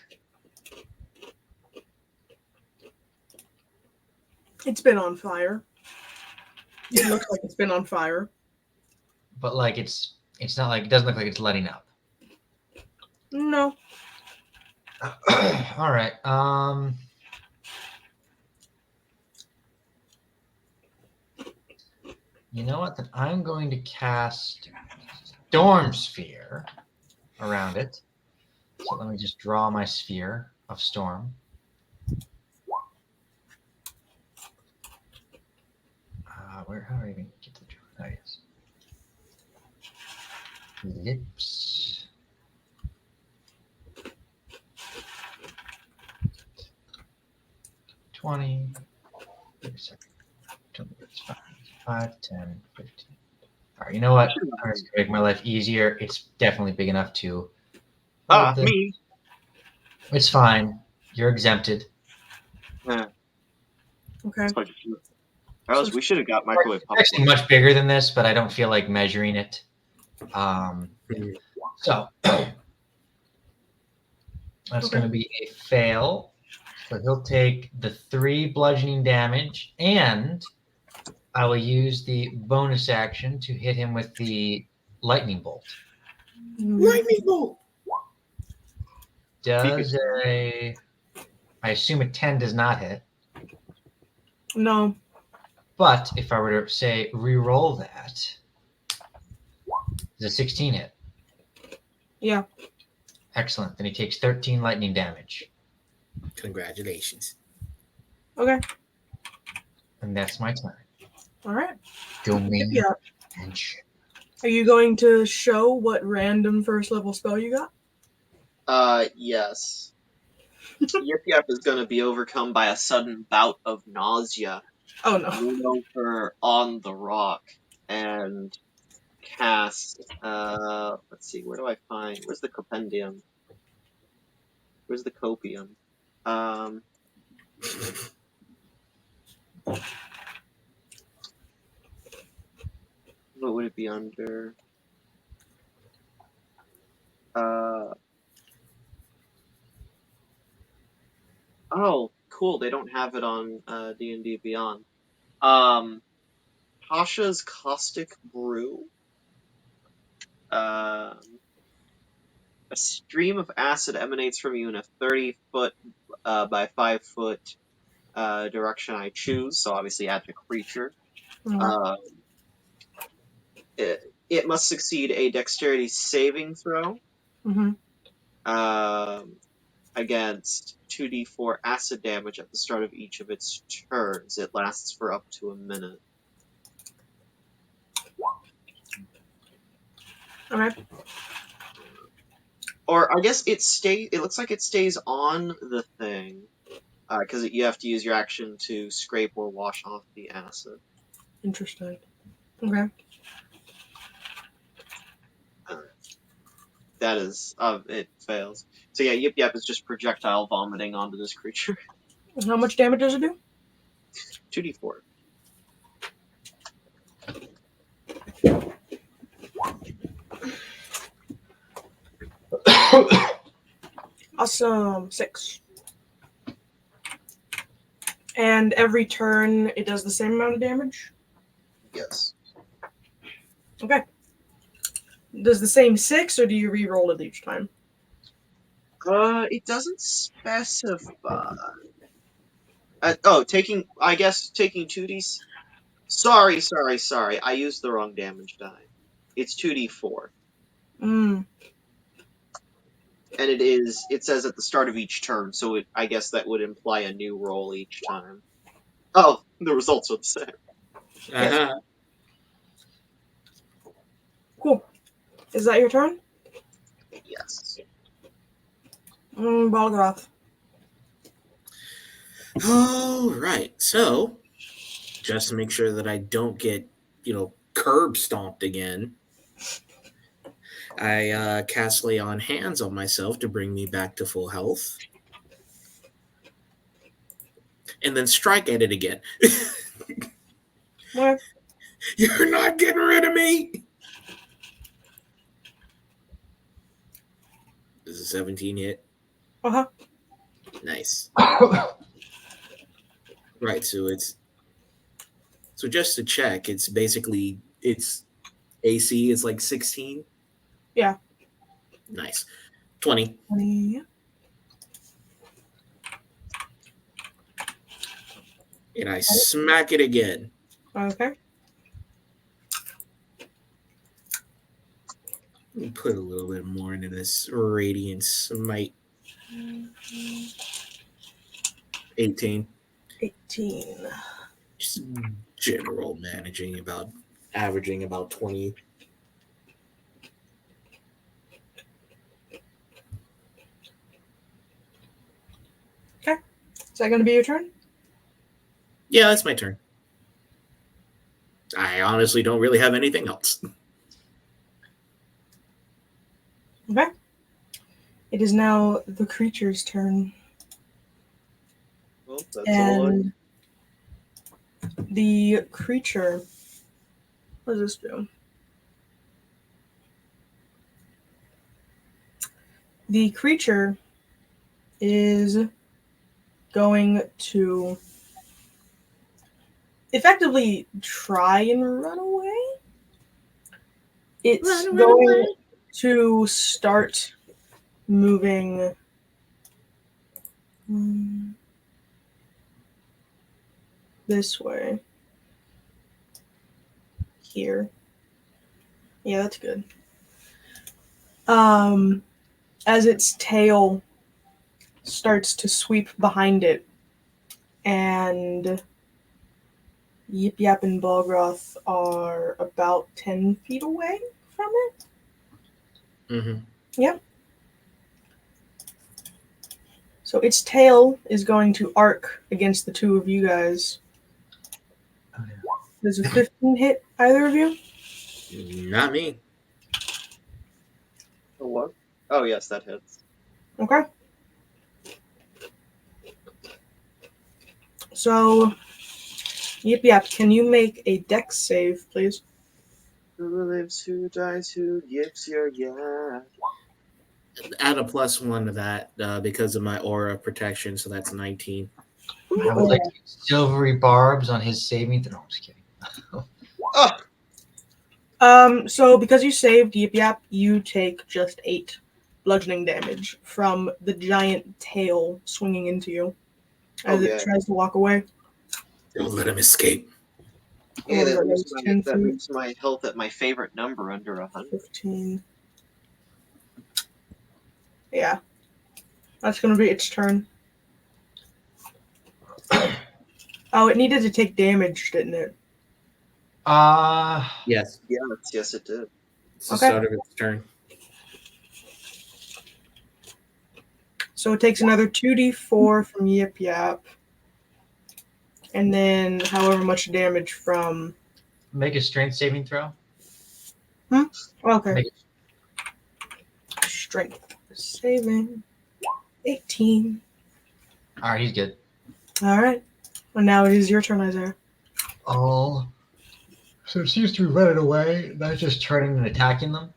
It's been on fire. It looks like it's been on fire. But like it's not like, it doesn't look like it's letting up. No. All right. You know what? Then I'm going to cast Storm Sphere around it. So let me just draw my sphere of storm. How do I even get to the draw? Oh, yes. Lips. $20. 30 seconds. It's fine. 5, 10, 15. All right, you know what? I'm just gonna make my life easier. It's definitely big enough to hold this. Me. It's fine. You're exempted. Eh, Okay. Carlos, we should have got microwave It's actually popcorn. much bigger than this, but I don't feel like measuring it. Yeah. So that's Okay. going to be a fail. So he'll take the 3 bludgeoning damage, and I will use the bonus action to hit him with the lightning bolt. Lightning bolt. Does I assume a 10 does not hit. No. But if I were to say re-roll that, does a 16 hit? Yeah. Excellent. Then he takes 13 lightning damage. Congratulations. Okay. And that's my turn. All right. Domain Yeah. Edge. Are you going to show what random first level spell you got? Yes. Yip Yap is going to be overcome by a sudden bout of nausea. Oh no. Lean over on the rock and cast. Let's see. Where do I find? Where's the compendium? Where's the copium? What would it be under? Oh, cool. They don't have it on D&D Beyond. Tasha's Caustic Brew. A stream of acid emanates from you in a 30-foot by 5-foot direction I choose. So obviously add to creature. Mhm. It must succeed a dexterity saving throw Mhm. against 2d4 acid damage at the start of each of its turns. It lasts for up to a minute. Okay. Or I guess it looks like it stays on the thing because you have to use your action to scrape or wash off the acid. Interesting. Okay. That is, it fails. So yeah, Yip Yap is just projectile vomiting onto this creature. How much damage does it do? 2d4. Awesome. 6. And every turn it does the same amount of damage? Yes. Okay. Does the same 6 or do you re-roll it each time? It doesn't specify. Taking 2d. Sorry. I used the wrong damage die. It's 2d4. Mm. And it says at the start of each turn, so I guess that would imply a new roll each time. Oh, the results are the same. Uh-huh. Cool. Is that your turn? Yes. Balgroth. All right. So, just to make sure that I don't get, curb stomped again, I cast Lay on Hands on myself to bring me back to full health. And then strike at it again. What? You're not getting rid of me. Does a 17 hit? Uh-huh. Nice. Right, so just to check, it's AC is like 16? Yeah. Nice. 20. 20. And I smack it again. Okay. Let me put a little bit more into this Radiant Smite. 18. 18. Just general averaging about 20. Okay. Is that going to be your turn? Yeah, that's my turn. I honestly don't really have anything else. Okay. It is now the creature's turn. Well, that's all. And the creature. What does this do? The creature is going to effectively try and run away. It's Run going away. to start moving this way. Here. Yeah, that's good. As its tail starts to sweep behind it, and Yip Yap and Balgroth are about 10 feet away from it. Mm-hmm. Yep. So its tail is going to arc against the two of you guys. Oh, yeah. Does a 15 hit either of you? Not me. Oh, what? Oh, yes, that hits. Okay. So, Yip Yap, can you make a dex save, please? Who lives, who dies, who yips your yeah. Add a +1 to that because of my aura of protection, so that's 19. I would like to get silvery barbs on his saving throw. No, I'm just kidding. Oh, So because you saved Yip Yap, you take just 8 bludgeoning damage from the giant tail swinging into you as it yeah. tries to walk away. Don't let him escape. And Yeah, what is that? That's 10 that feet, leaves my health at my favorite number under 100. 15. Yeah. That's going to be its turn. Oh, it needed to take damage, didn't it? Yes, Yes, it did. it's the Okay. start of its turn. So it takes another 2d4 from Yip Yap. And then however much damage from... Make a strength saving throw. Okay. Make it, Strength saving. 18. all right, he's good. Alright. And now it is your turn, Isaiah. Oh. So it seems to be running away, not just turning and attacking them.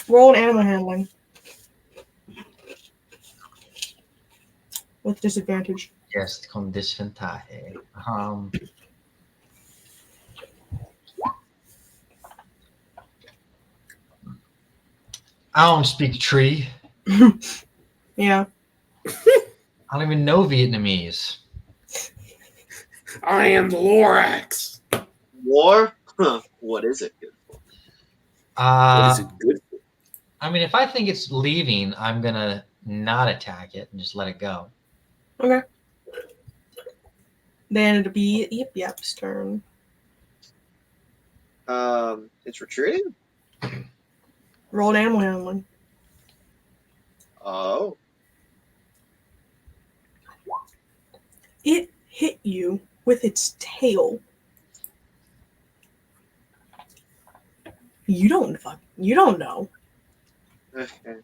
Roll an animal handling. With disadvantage. Yes, con desventaje. I don't speak tree. Yeah. I don't even know Vietnamese. I am the Lorax. War? Huh. What is it good for? What is it good for? I mean, if I think it's leaving, I'm gonna not attack it and just let it go. Okay. Then it'll be Yip Yap's turn. It's retreating? Roll an animal handling. Oh. It hit you with its tail. You don't know. Okay.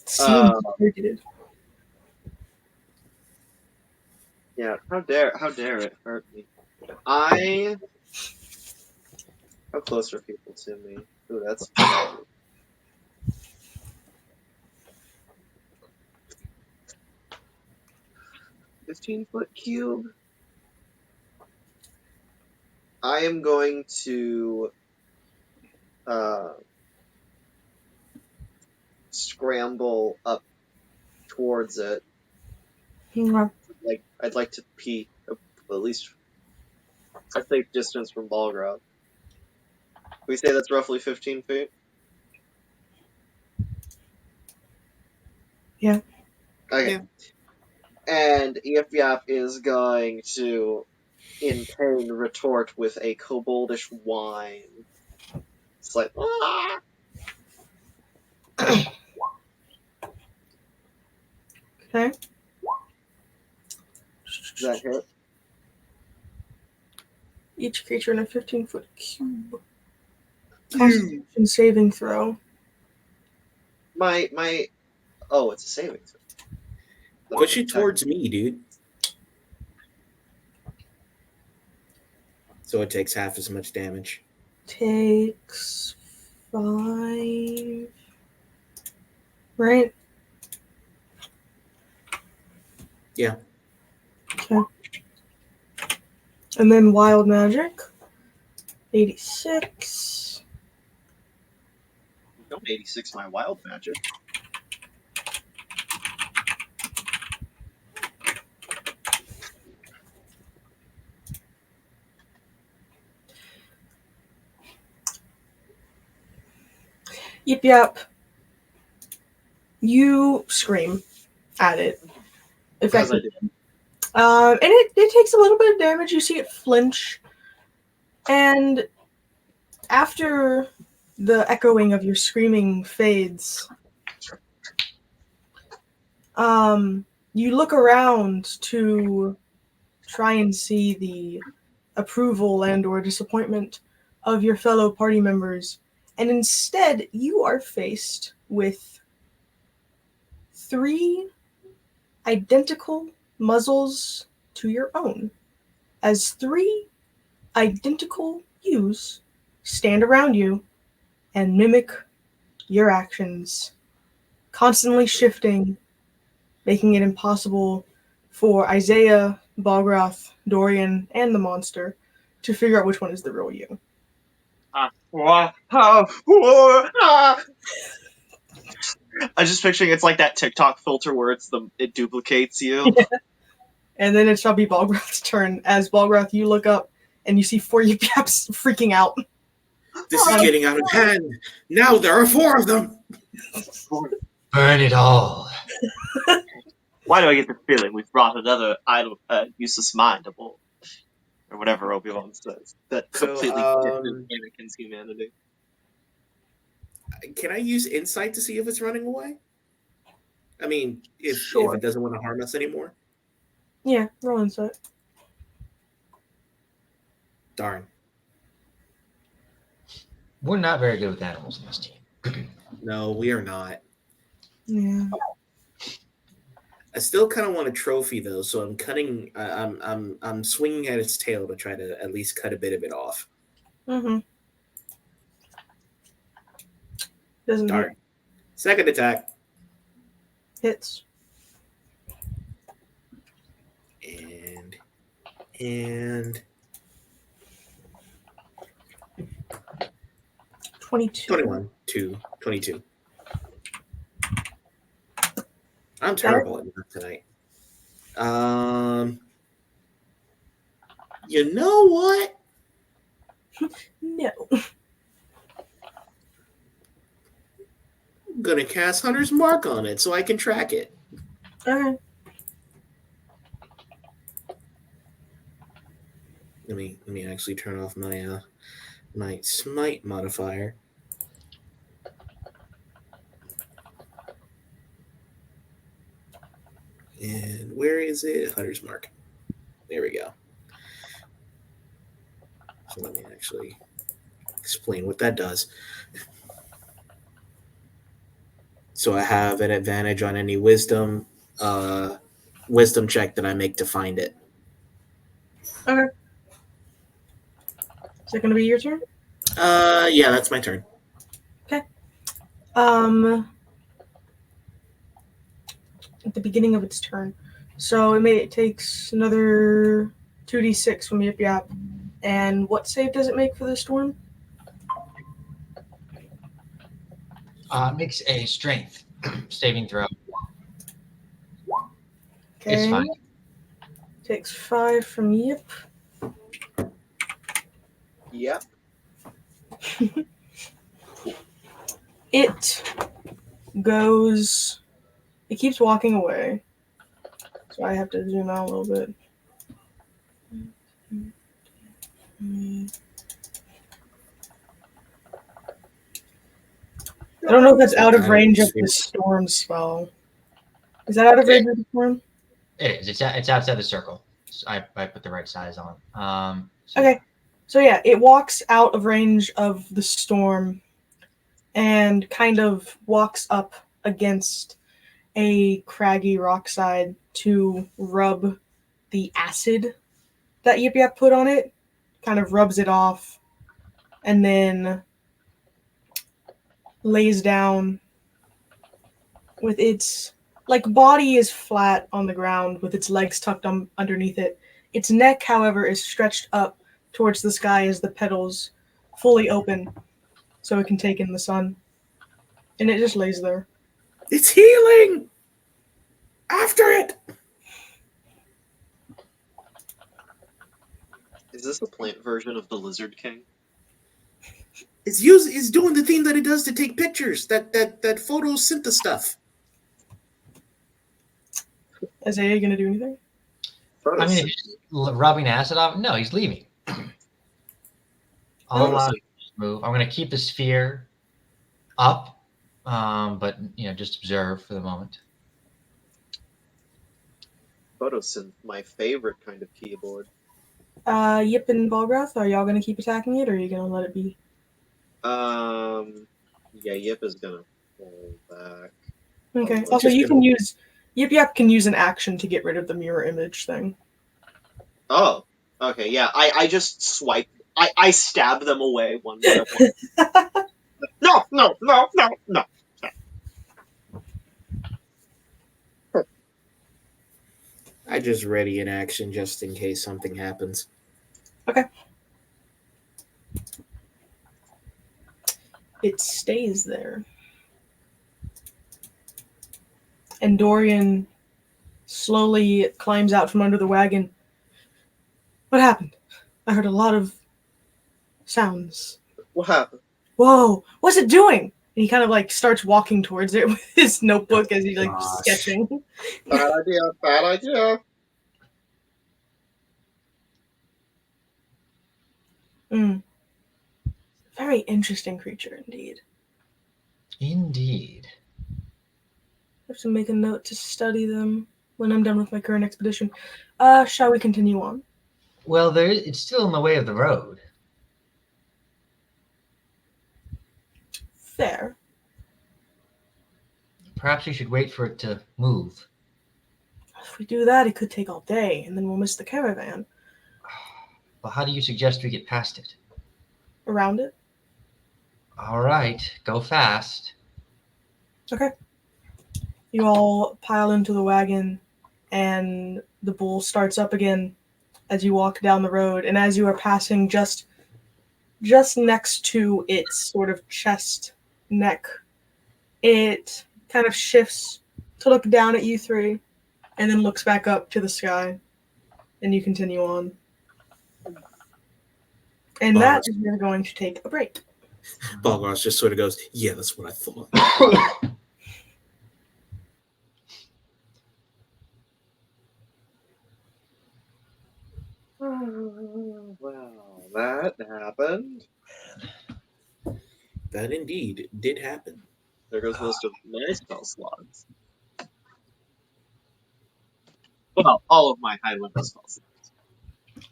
Seems targeted. Yeah, how dare it hurt me? How close are people to me? Ooh, that's 15-foot cube. I am going to scramble up towards it. Okay. I'd like to pee at least a safe distance from Balgrog. We say that's roughly 15 feet. Yeah. Okay. Yeah. And Yip Yap is going to, in pain, retort with a koboldish whine. It's like, ah! Okay. Does that hit? each creature in a 15-foot cube. Constitution saving throw. My. Oh, it's a saving throw. Push it towards me, dude. So it takes half as much damage. Takes 5. Right? Yeah. Okay. And then wild magic. 86. Don't 86 my wild magic. Yep. You scream at it. As I Effectively. did. And it takes a little bit of damage. You see it flinch. And after the echoing of your screaming fades, you look around to try and see the approval and or disappointment of your fellow party members. And instead, you are faced with 3 identical muzzles to your own, as 3 identical yous stand around you and mimic your actions, constantly shifting, making it impossible for Isaiah, Balgroth, Dorian, and the monster to figure out which one is the real you. I'm just picturing it's like that TikTok filter where it duplicates you. And then it shall be Balgroth's turn. As Balgroth, you look up and you see 4 Yip-Yaps freaking out. This is getting out of hand. Now there are 4 of them. Burn it all. Why do I get the feeling we've brought another idle, useless mindable, or whatever Obi-Wan says, that completely different Anakin's humanity? Can I use insight to see if it's running away? I mean, if it doesn't want to harm us anymore. Yeah, roll insight. Darn. We're not very good with animals in this team. No, we are not. Yeah. I still kind of want a trophy though, so I'm cutting. I'm swinging at its tail to try to at least cut a bit of it off. Mm-hmm. Doesn't Darn. hit. Second attack. Hits. And 22. 21 to 22. I'm terrible at math tonight. You know what? No. I'm gonna cast Hunter's Mark on it so I can track it. Okay. Let me actually turn off my my smite modifier. And where is it? Hunter's Mark. There we go. So let me actually explain what that does. So I have an advantage on any wisdom check that I make to find it. Okay. Is it going to be your turn? Yeah, that's my turn. Okay. At the beginning of its turn. So it takes another 2d6 from Yip Yap. And what save does it make for the storm? Makes a strength saving throw. Okay. It's fine. Takes 5 from Yip. Yep. It keeps walking away. So I have to zoom out a little bit. I don't know if that's out of range of the storm spell. Is that out of range of the storm? It is. It's outside the circle. So I put the right size on. Okay. So yeah, it walks out of range of the storm and kind of walks up against a craggy rockside to rub the acid that Yip Yap put on it. Kind of rubs it off and then lays down with its body is flat on the ground with its legs tucked underneath it. Its neck, however, is stretched up towards the sky as the petals fully open so it can take in the sun. And it just lays there. It's healing! After it! Is this a plant version of the Lizard King? It's doing the thing that it does to take pictures, that photosynthesis stuff. Isaiah, you gonna do anything? I mean, if he's rubbing acid off, no, he's leaving. I'll allow him to move. I'm going to keep the sphere up, but just observe for the moment. Photosynth, my favorite kind of keyboard. Yip and Balgrath, are y'all gonna keep attacking it, or are you gonna let it be? Yeah, Yip is gonna pull back. Okay. Also, you can use Yip Yap can use an action to get rid of the mirror image thing. Oh, okay, yeah. I just swipe. I stab them away one by one. No. I just ready in action just in case something happens. Okay. It stays there. And Dorian slowly climbs out from under the wagon. What happened? I heard a lot of sounds. What happened? Whoa, what's it doing? And he kind of starts walking towards it with his notebook as he's sketching. Bad idea. Very interesting creature indeed. Indeed. I have to make a note to study them when I'm done with my current expedition. Shall we continue on? Well, it's still in the way of the road. Fair. Perhaps we should wait for it to move. If we do that, it could take all day, and then we'll miss the caravan. Well, how do you suggest we get past it? Around it? All right, go fast. Okay. You all pile into the wagon, and the bull starts up again as you walk down the road, and as you are passing just next to its sort of chest neck, it kind of shifts to look down at you three, and then looks back up to the sky, and you continue on. And that is where we're going to take a break. Balgras just sort of goes, yeah, that's what I thought. Well, that happened. That indeed did happen. There goes most of my spell slots. Well, all of my high-level spell slots.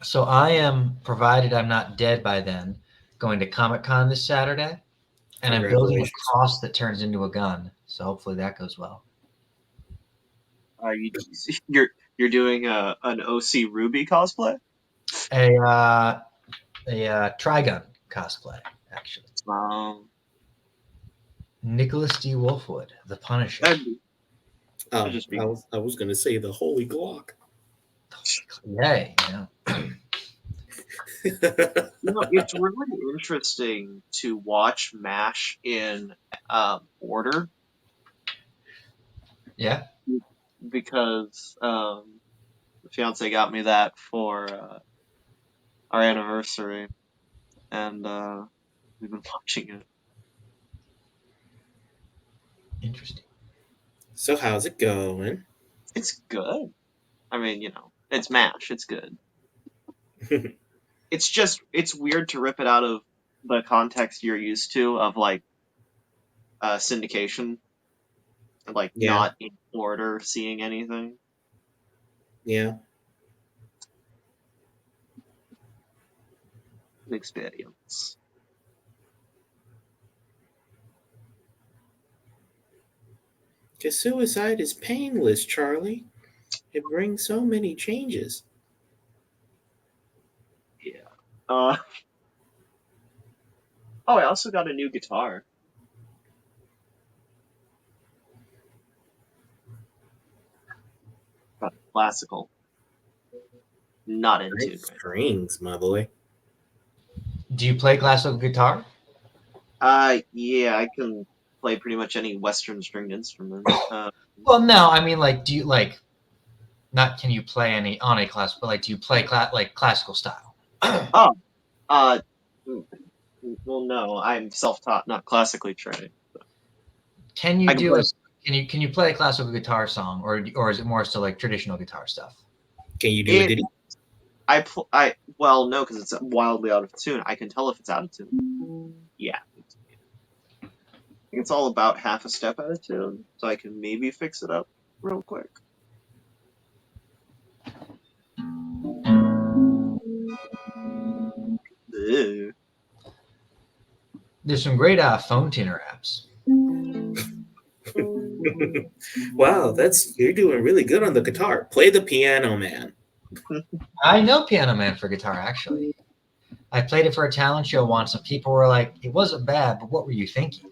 So I am, provided I'm not dead by then, going to Comic-Con this Saturday, and I'm building a cross that turns into a gun. So hopefully that goes well. Are you're doing an OC Ruby cosplay? A Trigun cosplay, actually. Nicholas D. Wolfwood, the Punisher. I was going to say the Holy Glock. Yay, it's really interesting to watch MASH in order. Yeah. Because the fiance got me that for our anniversary, and we've been watching it. Interesting. So how's it going? It's good. I mean, it's MASH. It's good. It's weird to rip it out of the context you're used to of syndication, not in order seeing anything. Yeah. experience. Because suicide is painless, Charlie. It brings so many changes. Yeah. Uh, oh, I also got a new guitar. But classical. Not in tune, Nice right? strings, my boy. Do you play classical guitar? Yeah, I can play pretty much any Western stringed instrument. Well, no. I mean, like, do you like? Not can you play any on a class, but like, do you play like classical style? Oh, uh, mm, well, no, I'm self-taught, not classically trained. Can you I can do play. a? Can you play a classical guitar song, or is it more so like traditional guitar stuff? Can you do a It. ditty? I well, no, because it's wildly out of tune. I can tell if it's out of tune. Yeah, I think it's all about half a step out of tune, so I can maybe fix it up real quick. Ugh. There's some great phone tuner apps. Wow, that's you're doing really good on the guitar. Play the piano, man. I know Piano Man for guitar actually. I played it for a talent show once, and people were like, "It wasn't bad, but what were you thinking?"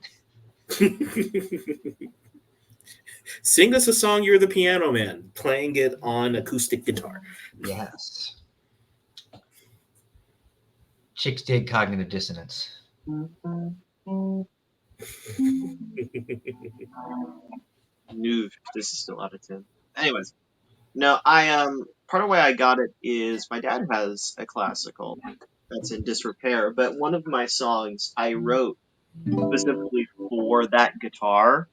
Sing us a song. You're the piano man, playing it on acoustic guitar. Yes. Chicks dig cognitive dissonance. No, this is still out of tune. Anyways, no, I part of why I got it is my dad has a classical that's in disrepair, but one of my songs I wrote specifically for that guitar,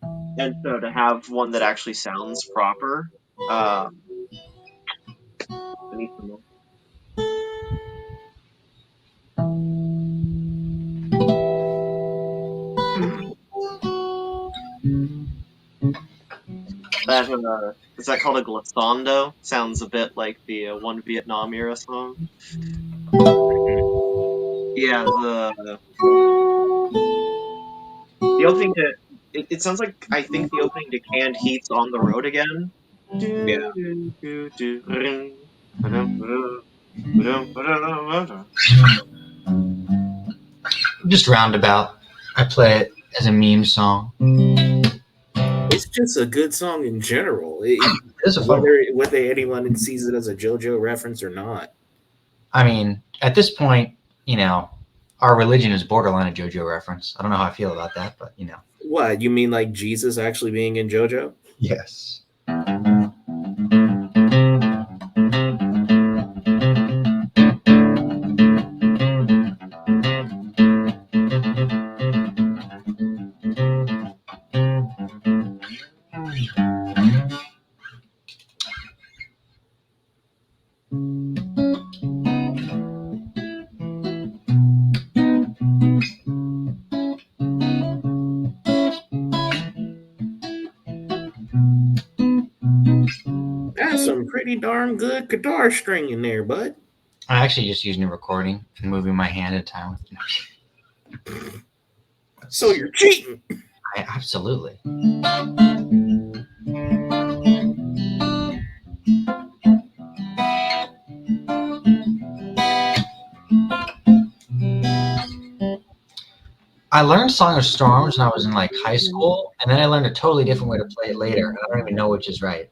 and so to have one that actually sounds proper, um, I need some more. That is that called a glissando? Sounds a bit like the one Vietnam era song. Yeah, the opening to it sounds like I think the opening to Canned Heat's On the Road Again. Yeah. Do, do, do, do, ring, ba-dum, ba-dum, ba-dum, ba-dum, ba-dum. Just roundabout. I play it as a meme song. It's just a good song in general. It's a fun one. Whether anyone sees it as a JoJo reference or not. I mean, at this point, our religion is borderline a JoJo reference. I don't know how I feel about that, but What, you mean like Jesus actually being in JoJo? Yes. That's some pretty darn good guitar string in there, bud. I actually just using a recording and moving my hand in time. So you're cheating. Absolutely. I learned Song of Storms when I was in like high school, and then I learned a totally different way to play it later, and I don't even know which is right.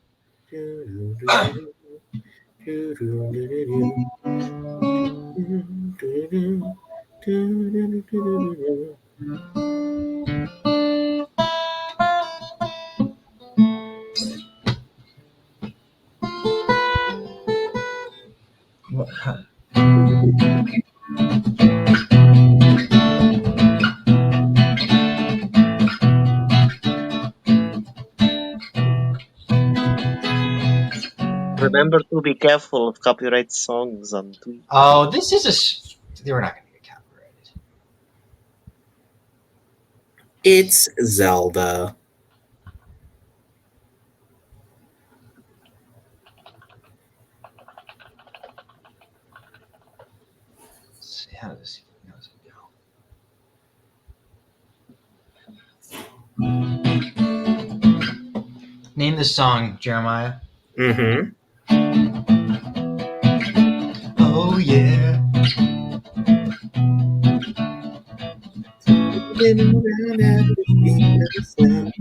Remember to be careful of copyright songs on Twitch. Oh, this is We're not going to get copyrighted. It's Zelda. down to see if it knows it go. Name the song, Jeremiah. Mm-hmm. Oh yeah. Spinning around at the speed of sound.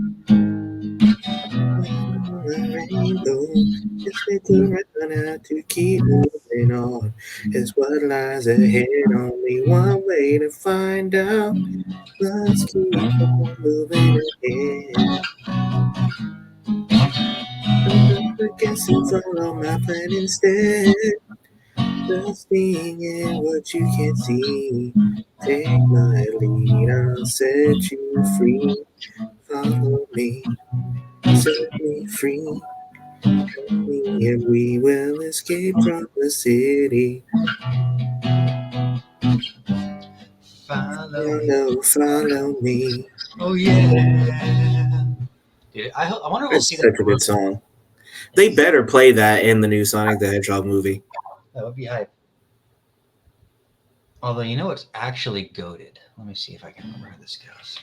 Rainbow, just wait to run out to keep moving on. Is what lies ahead. Only one way to find out. Let's keep on moving ahead. I guess and follow my plan instead. Trusting in what you can't see. Take my lead, I'll set you free. Follow me, set me free. And we will escape from the city. Follow me. Oh yeah. Dude, I wonder if we'll It's see that. such a good song. They better play that in the new Sonic the Hedgehog movie. That would be hype. Although, you know what's actually goated? Let me see if I can remember how this goes.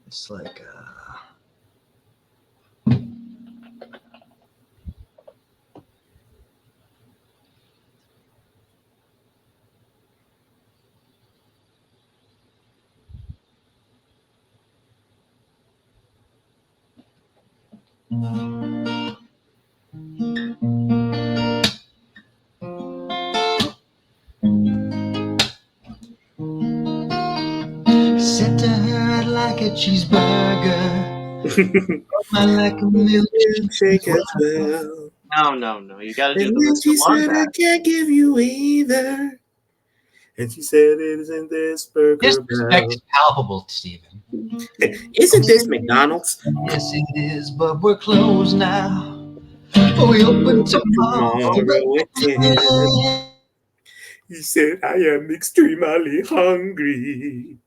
It's like, Set to her, I'd like a cheeseburger. I like a Milkshake as well. No. You got to do And the then Mr. she said, I Wombat. can't give you either. And she said, it isn't this burger disrespect bell. is palpable, Stephen. Isn't this McDonald's? Yes, it is, but we're closed now. We open Tomorrow at 10. He said, I am extremely hungry.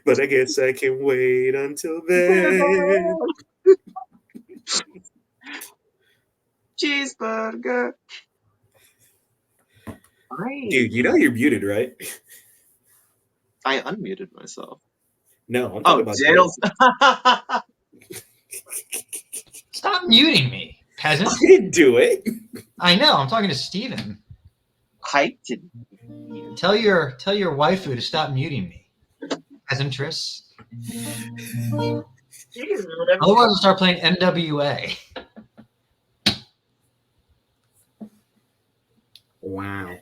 But I guess I can wait until then. Cheeseburger. Dude, you know you're muted, right? I unmuted myself. No, I'm Oh, talking about Dale's. Stop muting me, peasant. I didn't do it. I know, I'm talking to Stephen. I didn't. Tell your waifu to stop muting me, peasantress. Otherwise, I'll start playing NWA. Wow.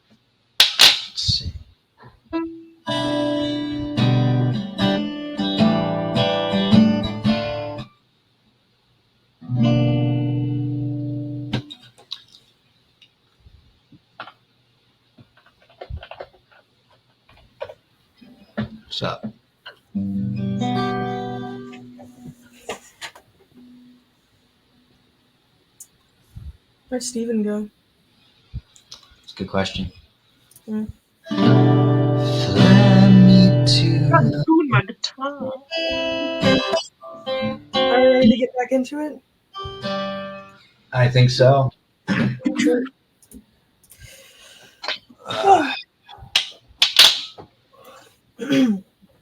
Let's see. What's up? Where'd Steven go? It's a good question. Hmm. Fly me to I'm doing my guitar. Are we ready to get back into it? I think so.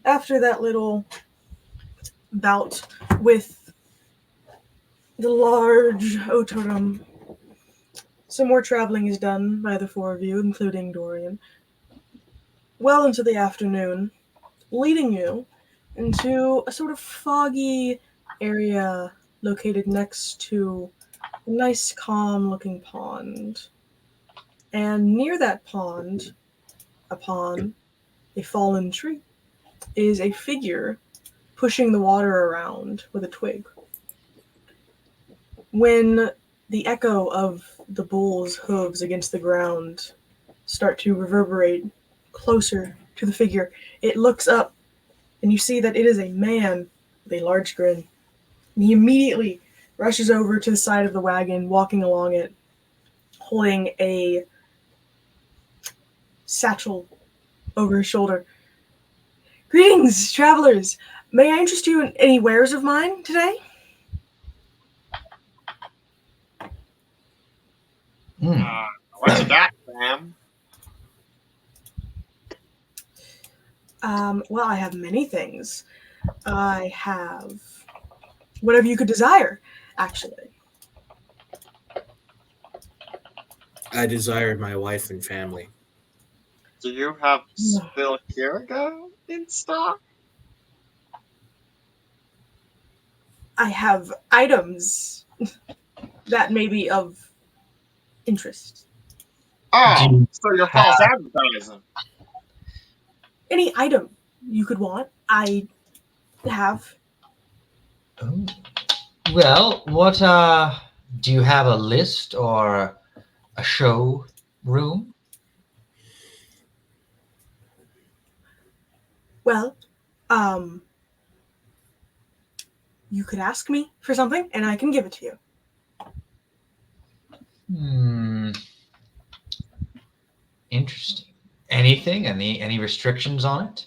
After that little bout with the large Otorum, some more traveling is done by the four of you, including Dorian, well into the afternoon, leading you into a sort of foggy area located next to a nice, calm-looking pond. And near that pond, upon a fallen tree, is a figure pushing the water around with a twig. When the echo of the bull's hooves against the ground start to reverberate closer to the figure, it looks up and you see that it is a man with a large grin. And he immediately rushes over to the side of the wagon, walking along it, holding a satchel over his shoulder. Greetings, travelers! May I interest you in any wares of mine today? What's that, Sam? Well, I have many things. I have whatever you could desire, actually. I desire my wife and family. Do you have Spilkirga in stock? I have items that may be of interest. Oh, so you're false advertising. Any item you could want, I have. Oh. Well, what do you have a list or a show room? Well, you could ask me for something, and I can give it to you. Interesting. Anything? Any restrictions on it?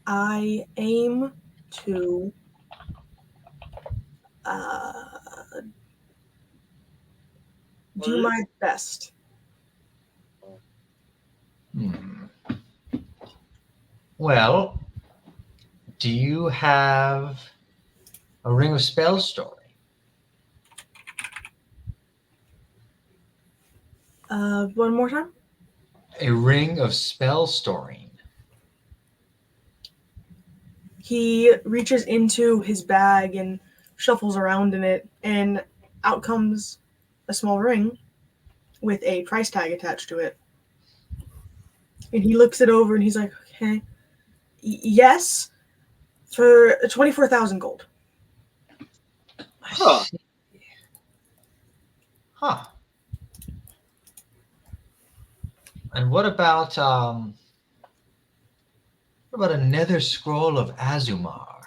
I aim to do my best. Well, do you have a Ring of Spells story? One more time? A Ring of Spell storing. He reaches into his bag and shuffles around in it, and out comes a small ring with a price tag attached to it. And he looks it over and he's like, okay, yes, for 24,000 gold. Huh. Huh. And what about a nether scroll of Azumar?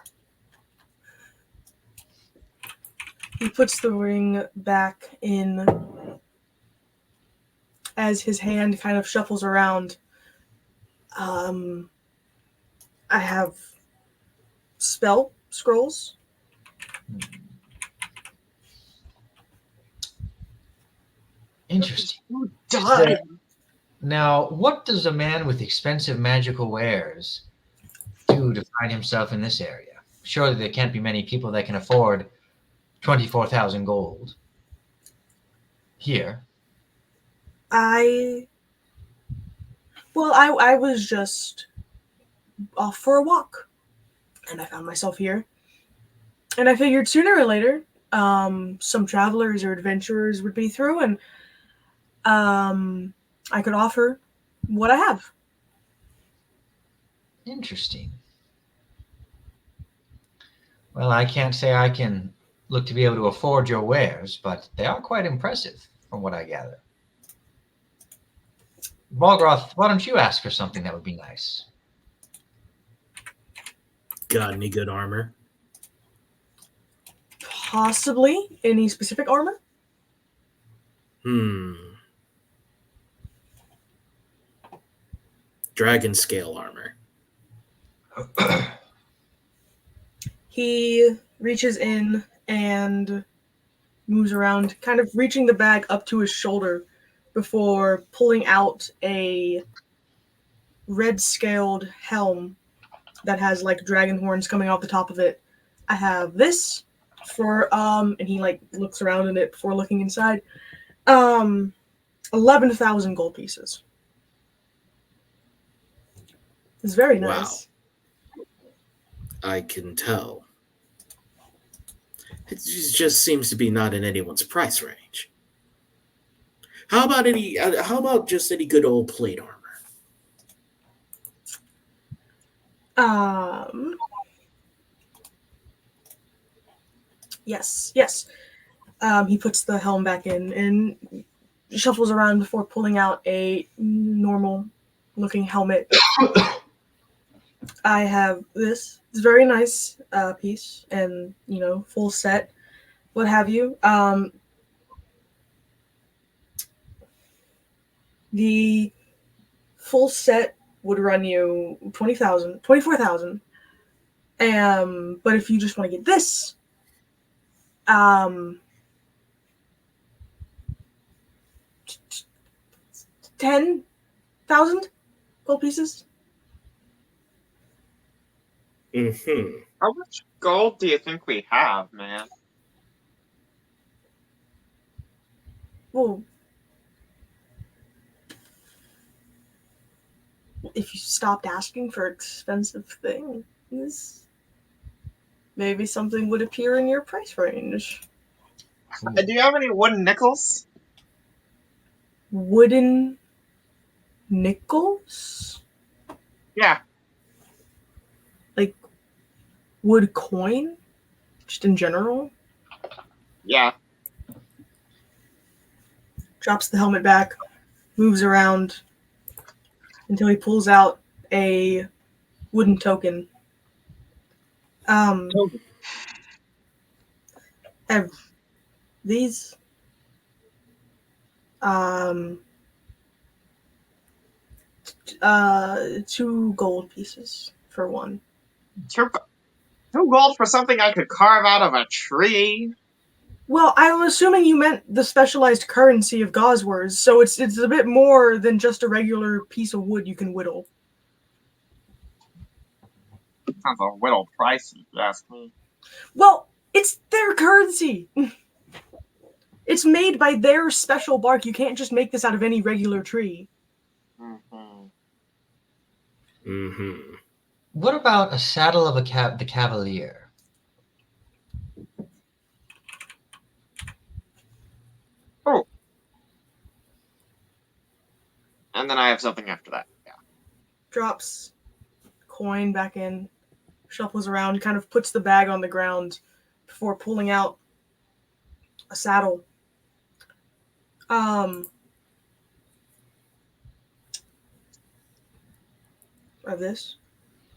He puts the ring back in as his hand kind of shuffles around. I have spell scrolls. Interesting. Who died? Now, what does a man with expensive magical wares do to find himself in this area? Surely there can't be many people that can afford 24,000 gold here. I was just off for a walk, and I found myself here. And I figured sooner or later, some travelers or adventurers would be through, and I could offer what I have. Interesting. Well, I can't say I can look to be able to afford your wares, but they are quite impressive from what I gather. Balgroth, why don't you ask for something that would be nice? Got any good armor? Possibly any specific armor? Dragon scale armor. He reaches in and moves around, kind of reaching the bag up to his shoulder before pulling out a red-scaled helm that has like dragon horns coming off the top of it. I have this for and he like looks around in it before looking inside. 11,000 gold pieces. It's very nice. Wow. I can tell. It just seems to be not in anyone's price range. How about just any good old plate armor? Yes. He puts the helm back in and shuffles around before pulling out a normal looking helmet. I have this. It's a very nice piece, and full set, what have you. The full set would run you 20,000, 24,000. But if you just want to get this, um, 10,000 gold pieces. Mm-hmm. How much gold do you think we have, man? Well, if you stopped asking for expensive things, maybe something would appear in your price range. Do you have any wooden nickels? Wooden nickels? Yeah. Like wood coin? Just in general? Yeah. Drops the helmet back, moves around until he pulls out a wooden token. Have these, um, 2 gold pieces for one. Two gold for something I could carve out of a tree? Well, I'm assuming you meant the specialized currency of Goswords, so it's a bit more than just a regular piece of wood you can whittle. Sounds a little pricey, if you ask me. Well, it's their currency. It's made by their special bark. You can't just make this out of any regular tree. Mm-hmm. Mm-hmm. What about a saddle of the cavalier? Oh. And then I have something after that. Yeah. Drops coin back in, shuffles around, kind of puts the bag on the ground before pulling out a saddle. Of this.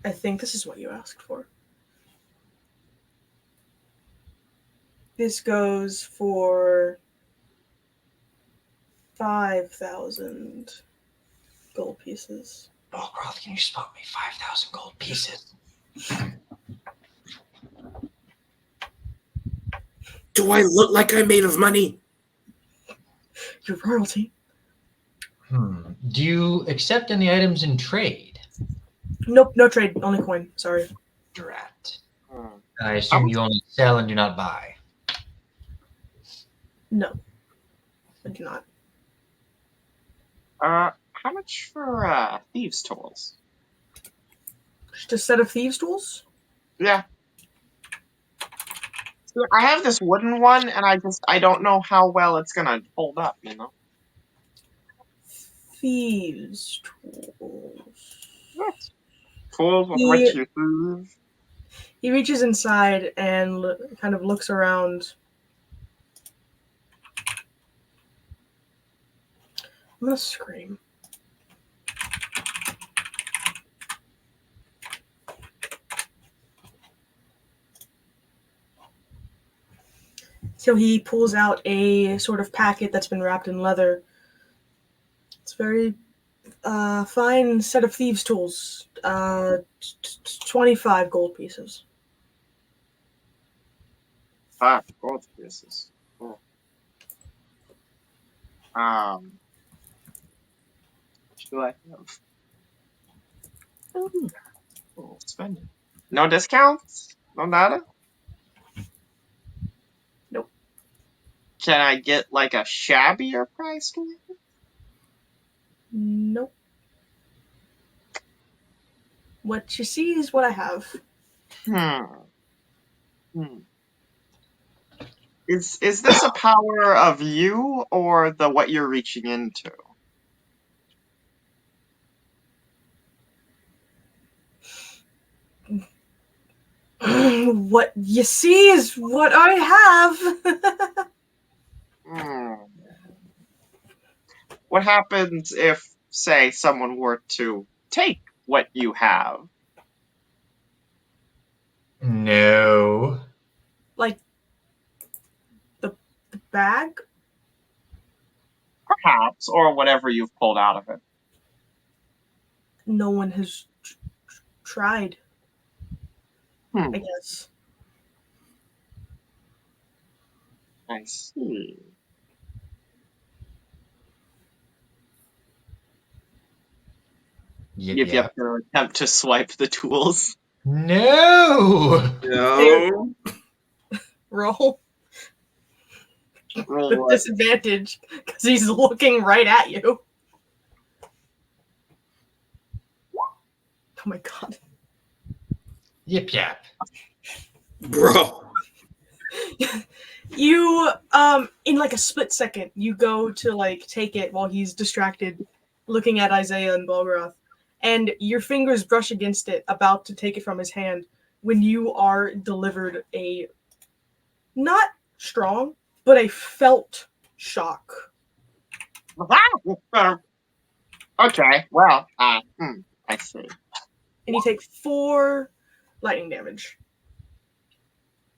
I think this is what you asked for. This goes for 5,000 gold pieces. Belgroth, can you spot me 5,000 gold pieces? Do I look like I'm made of money? Your royalty. Do you accept any items in trade? Nope, no trade, only coin. Sorry. Drat. Hmm. I assume you only sell and do not buy. No, I do not. How much for thieves' tools? Just a set of thieves' tools? Yeah. So I have this wooden one, and I don't know how well it's gonna hold up, you know? Thieves' tools. Yes. Tools with which He, you thieve. he reaches inside and kind of looks around. I'm gonna scream. So he pulls out a sort of packet that's been wrapped in leather. It's very fine set of thieves' tools. 25 gold pieces. 5 gold pieces. Cool. What do I have? Cool. Spend it. No discounts? No nada? Nope. Can I get like a shabbier price one? Nope. What you see is what I have. Hmm. Is this a power of you or the what you're reaching into? What you see is what I have. Hmm. What happens if, say, someone were to take what you have? No. Like the bag? Perhaps, or whatever you've pulled out of it. No one has tried, Hmm, I guess. I see. Yip If you yap. have to attempt to swipe the tools. No. No. Roll Roll with what? disadvantage because he's looking right at you. Oh my god. Yip yap. Bro. You in like a split second, you go to like take it while he's distracted, looking at Isaiah and Balgroth, and your fingers brush against it, about to take it from his hand, when you are delivered a not strong, but a felt shock. Okay, well, I see. And you take 4 lightning damage.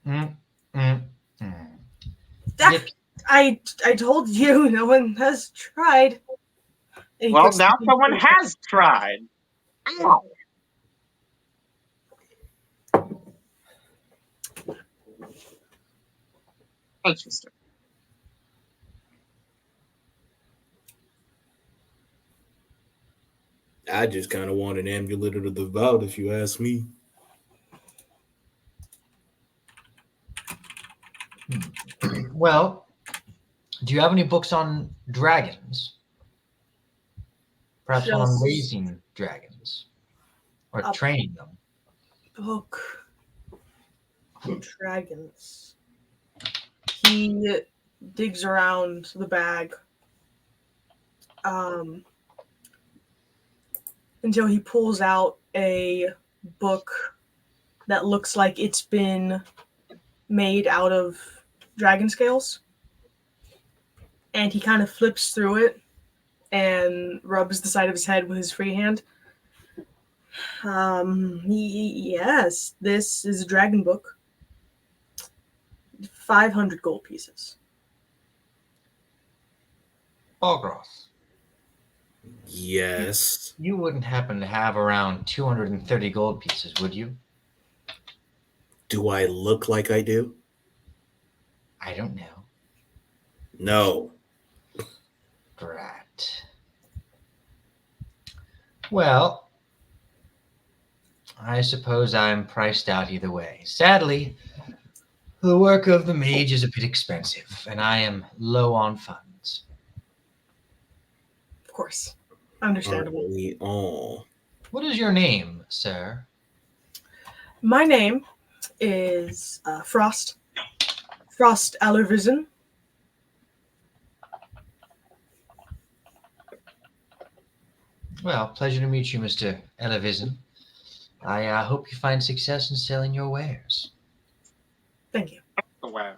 Mm, mm, mm. Ah, Yip. I told you no one has tried. And he Well, puts now someone has tried. Ow. Interesting. I just kind of want an amulet of the devout, if you ask me. Well, do you have any books on dragons? Perhaps one on just raising dragons or a training them. book on dragons. He digs around the bag um, until he pulls out a book that looks like it's been made out of dragon scales. And he kind of flips through it and rubs the side of his head with his free hand. Yes, this is a dragon book. 500 gold pieces. Balgroth, Yes. you wouldn't happen to have around 230 gold pieces, would you? Do I look like I do? I don't know. No. Drat. Well, I suppose I'm priced out either way. Sadly, the work of the mage is a bit expensive, and I am low on funds. Of course. Aren't Understandable. we all? What is your name, sir? My name is Frost. Frost Allervision. Well, pleasure to meet you, Mr. Elevison. I hope you find success in selling your wares. Thank you. Wow.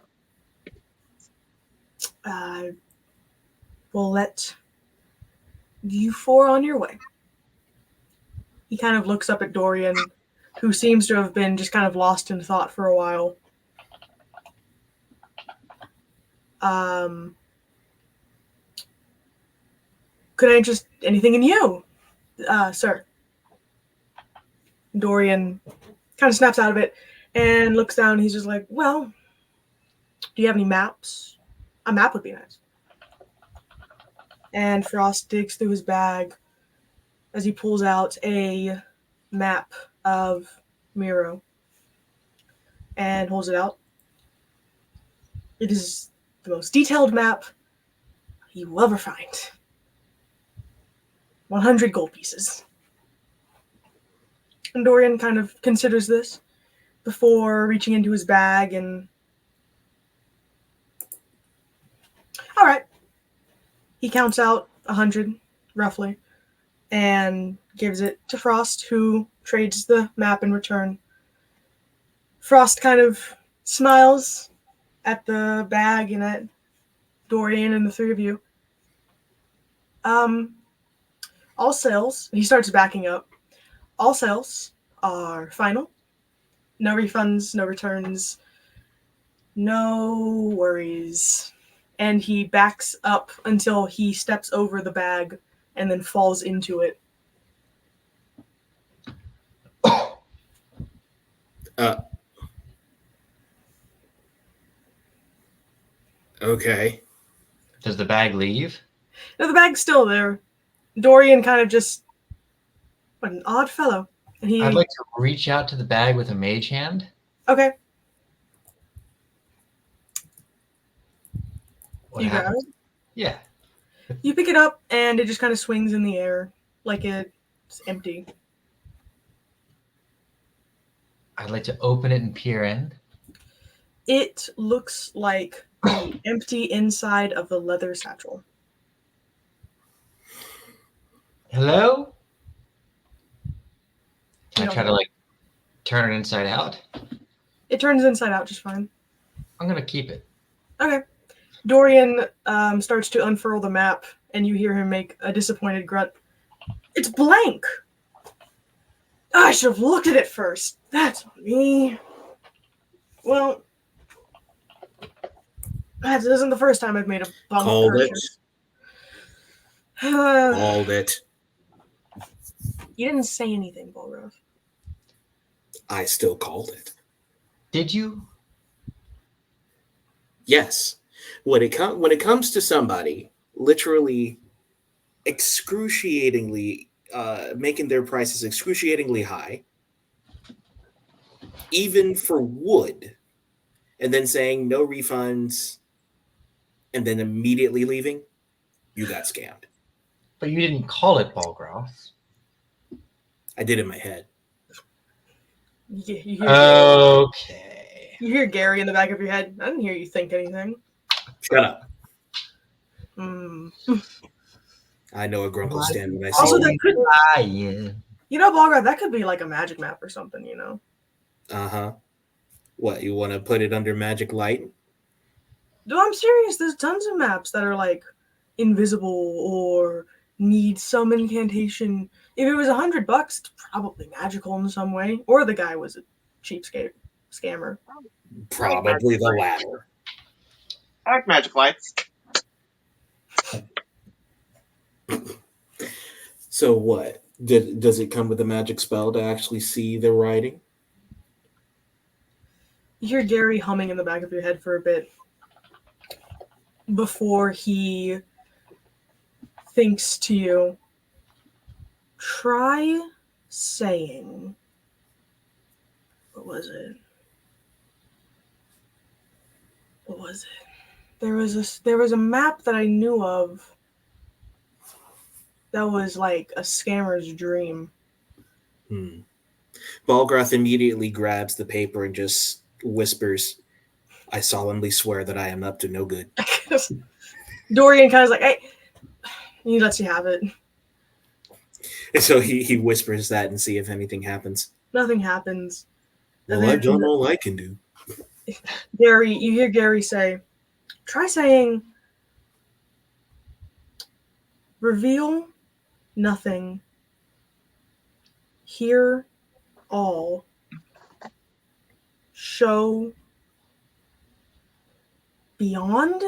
I will let you 4 on your way. He kind of looks up at Dorian, who seems to have been just kind of lost in thought for a while. Could I interest anything in you, sir? Dorian kind of snaps out of it and looks down. And he's just like, well, do you have any maps? A map would be nice. And Frost digs through his bag as he pulls out a map of Miro and holds it out. It is the most detailed map you will ever find. 100 gold pieces. And Dorian kind of considers this before reaching into his bag and... All right. He counts out 100, roughly, and gives it to Frost, who trades the map in return. Frost kind of smiles at the bag and at Dorian and the 3 of you. All sales, he starts backing up. All sales are final. No refunds, no returns, no worries. And he backs up until he steps over the bag and then falls into it. Uh, okay. Does the bag leave? Now, the bag's still there. Dorian kind of just, what an odd fellow. And he, I'd like to reach out to the bag with a mage hand. okay, What you grab happens? it. Yeah. You pick it up, and it just kind of swings in the air like it's empty. I'd like to open it and peer in. It looks like the empty inside of the leather satchel. Hello? You Can I don't try hear to like turn it inside out? It turns inside out just fine. I'm gonna keep it. Okay. Dorian starts to unfurl the map, and you hear him make a disappointed grunt. It's blank! I should have looked at it first. That's on me. Well, that isn't the first time I've made a bum Called it. purchase. Called it. You didn't say anything, Bulruth. I still called it. Did you? Yes. When it comes to somebody literally excruciatingly making their prices excruciatingly high, even for wood, and then saying no refunds, and then immediately leaving, you got scammed. But you didn't call it Balgroth. I did in my head. You hear, Okay. you hear Gary in the back of your head. I didn't hear you think anything. Shut up. Hmm. I know a grunkle stand when I see Also, one. that could, Lying. you know, Bulruth, that could be like a magic map or something, you know? Uh-huh. What, you want to put it under magic light? No, I'm serious. There's tons of maps that are like invisible or need some incantation. If it was $100, it's probably magical in some way. Or the guy was a cheapskate scammer. Probably the latter. I like magic lights. So what? Does it come with a magic spell to actually see the writing? You hear Gary humming in the back of your head for a bit before he thinks to you. Try saying. What was it? What was it? There was a map that I knew of that was like a scammer's dream. Balgroth immediately grabs the paper and just whispers, I solemnly swear that I am up to no good. Dorian kind of like, hey, he lets you have it. And so he whispers that and see if anything happens. Nothing happens. And Well, I've then done all I can do. you hear Gary say, try saying, reveal nothing, hear all, show beyond,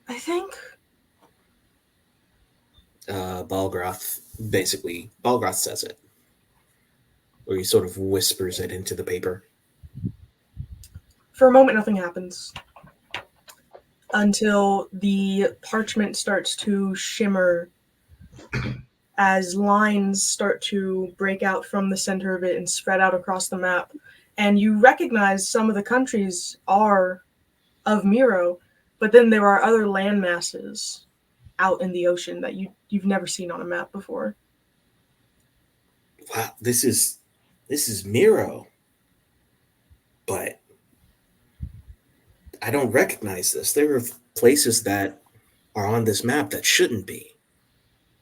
I think. Balgroth says it. Or he sort of whispers it into the paper. For a moment, nothing happens until the parchment starts to shimmer as lines start to break out from the center of it and spread out across the map. And you recognize some of the countries are of Miro, but then there are other land masses out in the ocean that you've never seen on a map before. Wow, this is Miro. But I don't recognize this. There are places that are on this map that shouldn't be.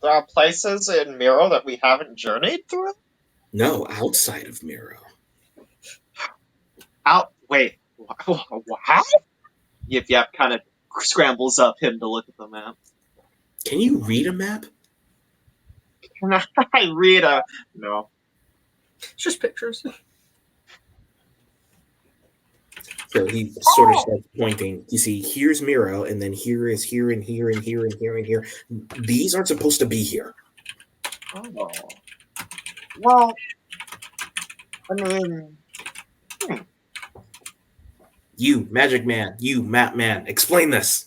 There are places in Miro that we haven't journeyed through? No, outside of Miro. Wait, what? Yep, kind of scrambles up him to look at the map. Can you read a map? Can I read a... No. It's just pictures. So he sort of starts pointing. You see, here's Miro, and then here is here and here and here and here and here. These aren't supposed to be here. Oh. Well, I mean, You, Magic Man, you, Map Man, explain this.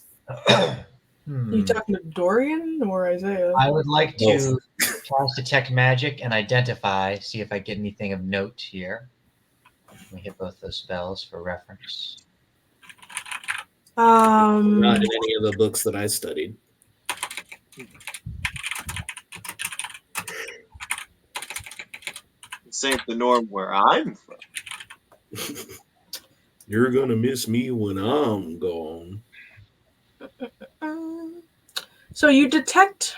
You talking to Dorian or Isaiah? I would like Both. to cast detect magic and identify, see if I get anything of note here. Let me hit both those spells for reference. Not in any of the books that I studied. this ain't the norm where I'm from. You're gonna miss me when I'm gone. So you detect,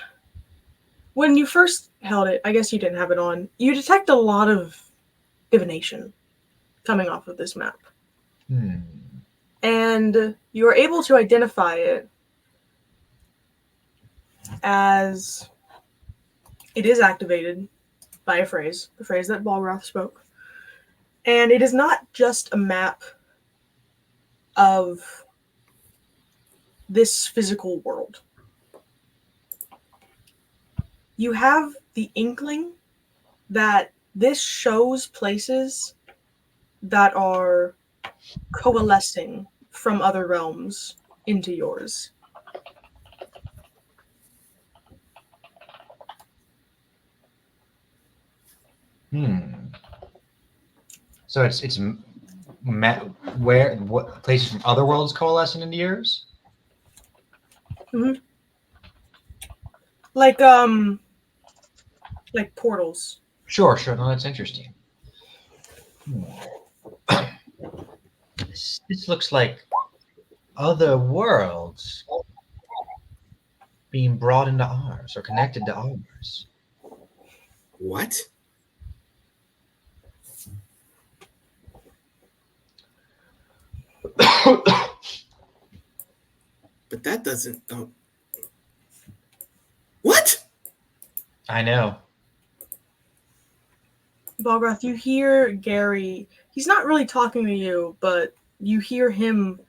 when you first held it, I guess you didn't have it on, you detect a lot of divination coming off of this map. And you are able to identify it as it is activated by a phrase, the phrase that Balgroth spoke. And it is not just a map of this physical world. You have the inkling that this shows places that are coalescing from other realms into yours. So it's where what places from other worlds coalescing into yours? Mm-hmm. Like portals. Sure. No, that's interesting. This looks like other worlds being brought into ours or connected to ours. What? But that doesn't. Oh. What? I know. Balgroth, you hear Gary. He's not really talking to you, but you hear him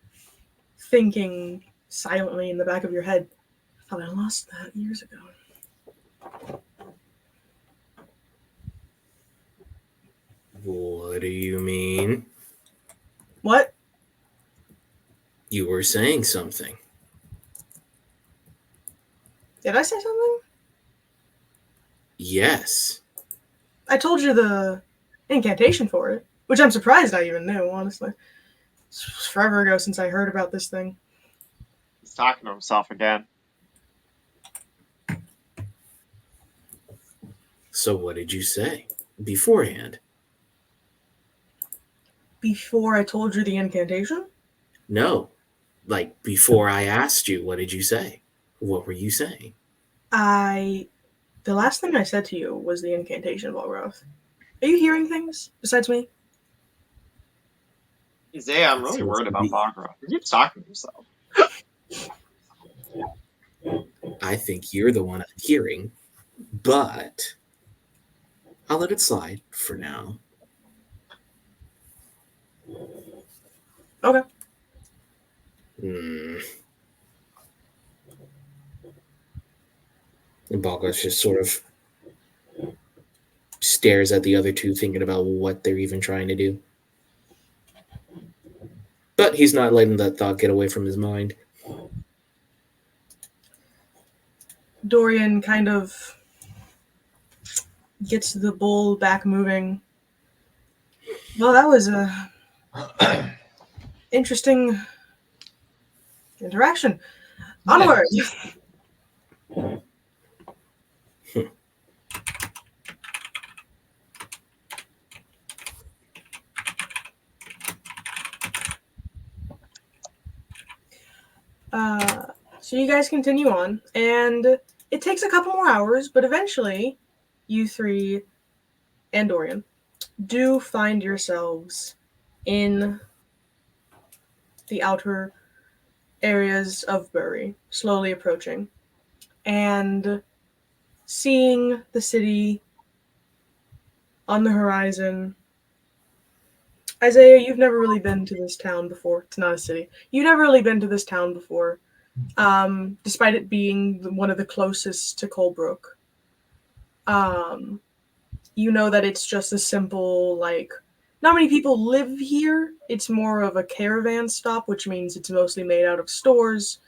thinking silently in the back of your head. I thought I lost that years ago. What do you mean? What? You were saying something. Did I say something? Yes. I told you the incantation for it, which I'm surprised I even knew, honestly. It was forever ago since I heard about this thing. He's talking to himself again. So what did you say beforehand? Before I told you the incantation? No. Like before I asked you, what did you say? What were you saying? The last thing I said to you was the incantation, Balgroth. Are you hearing things besides me? Isaiah, I'm really worried about Bagra. He keeps talking to himself. I think you're the one I'm hearing, but I'll let it slide for now. Okay. And Balgos just sort of stares at the other two, thinking about what they're even trying to do. But he's not letting that thought get away from his mind. Dorian kind of gets the bull back moving. Well, that was a interesting interaction. Onward! So you guys continue on, and it takes a couple more hours, but eventually, you three and Dorian do find yourselves in the outer areas of Bury, slowly approaching, and seeing the city on the horizon, Isaiah, you've never really been to this town before. It's not a city. You've never really been to this town before, despite it being one of the closest to Colebrook. Um, you know that it's just a simple, like, not many people live here. It's more of a caravan stop, which means it's mostly made out of stores,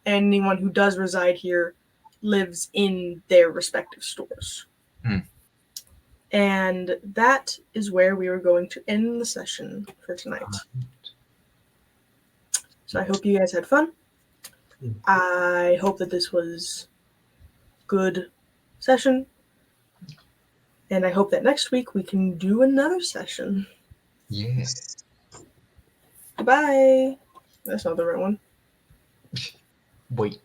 and anyone who does reside here lives in their respective stores. Hmm. And that is where we are going to end the session for tonight. So I hope you guys had fun. I hope that this was good session. And I hope that next week we can do another session. Yeah. Goodbye. That's not the right one. Wait.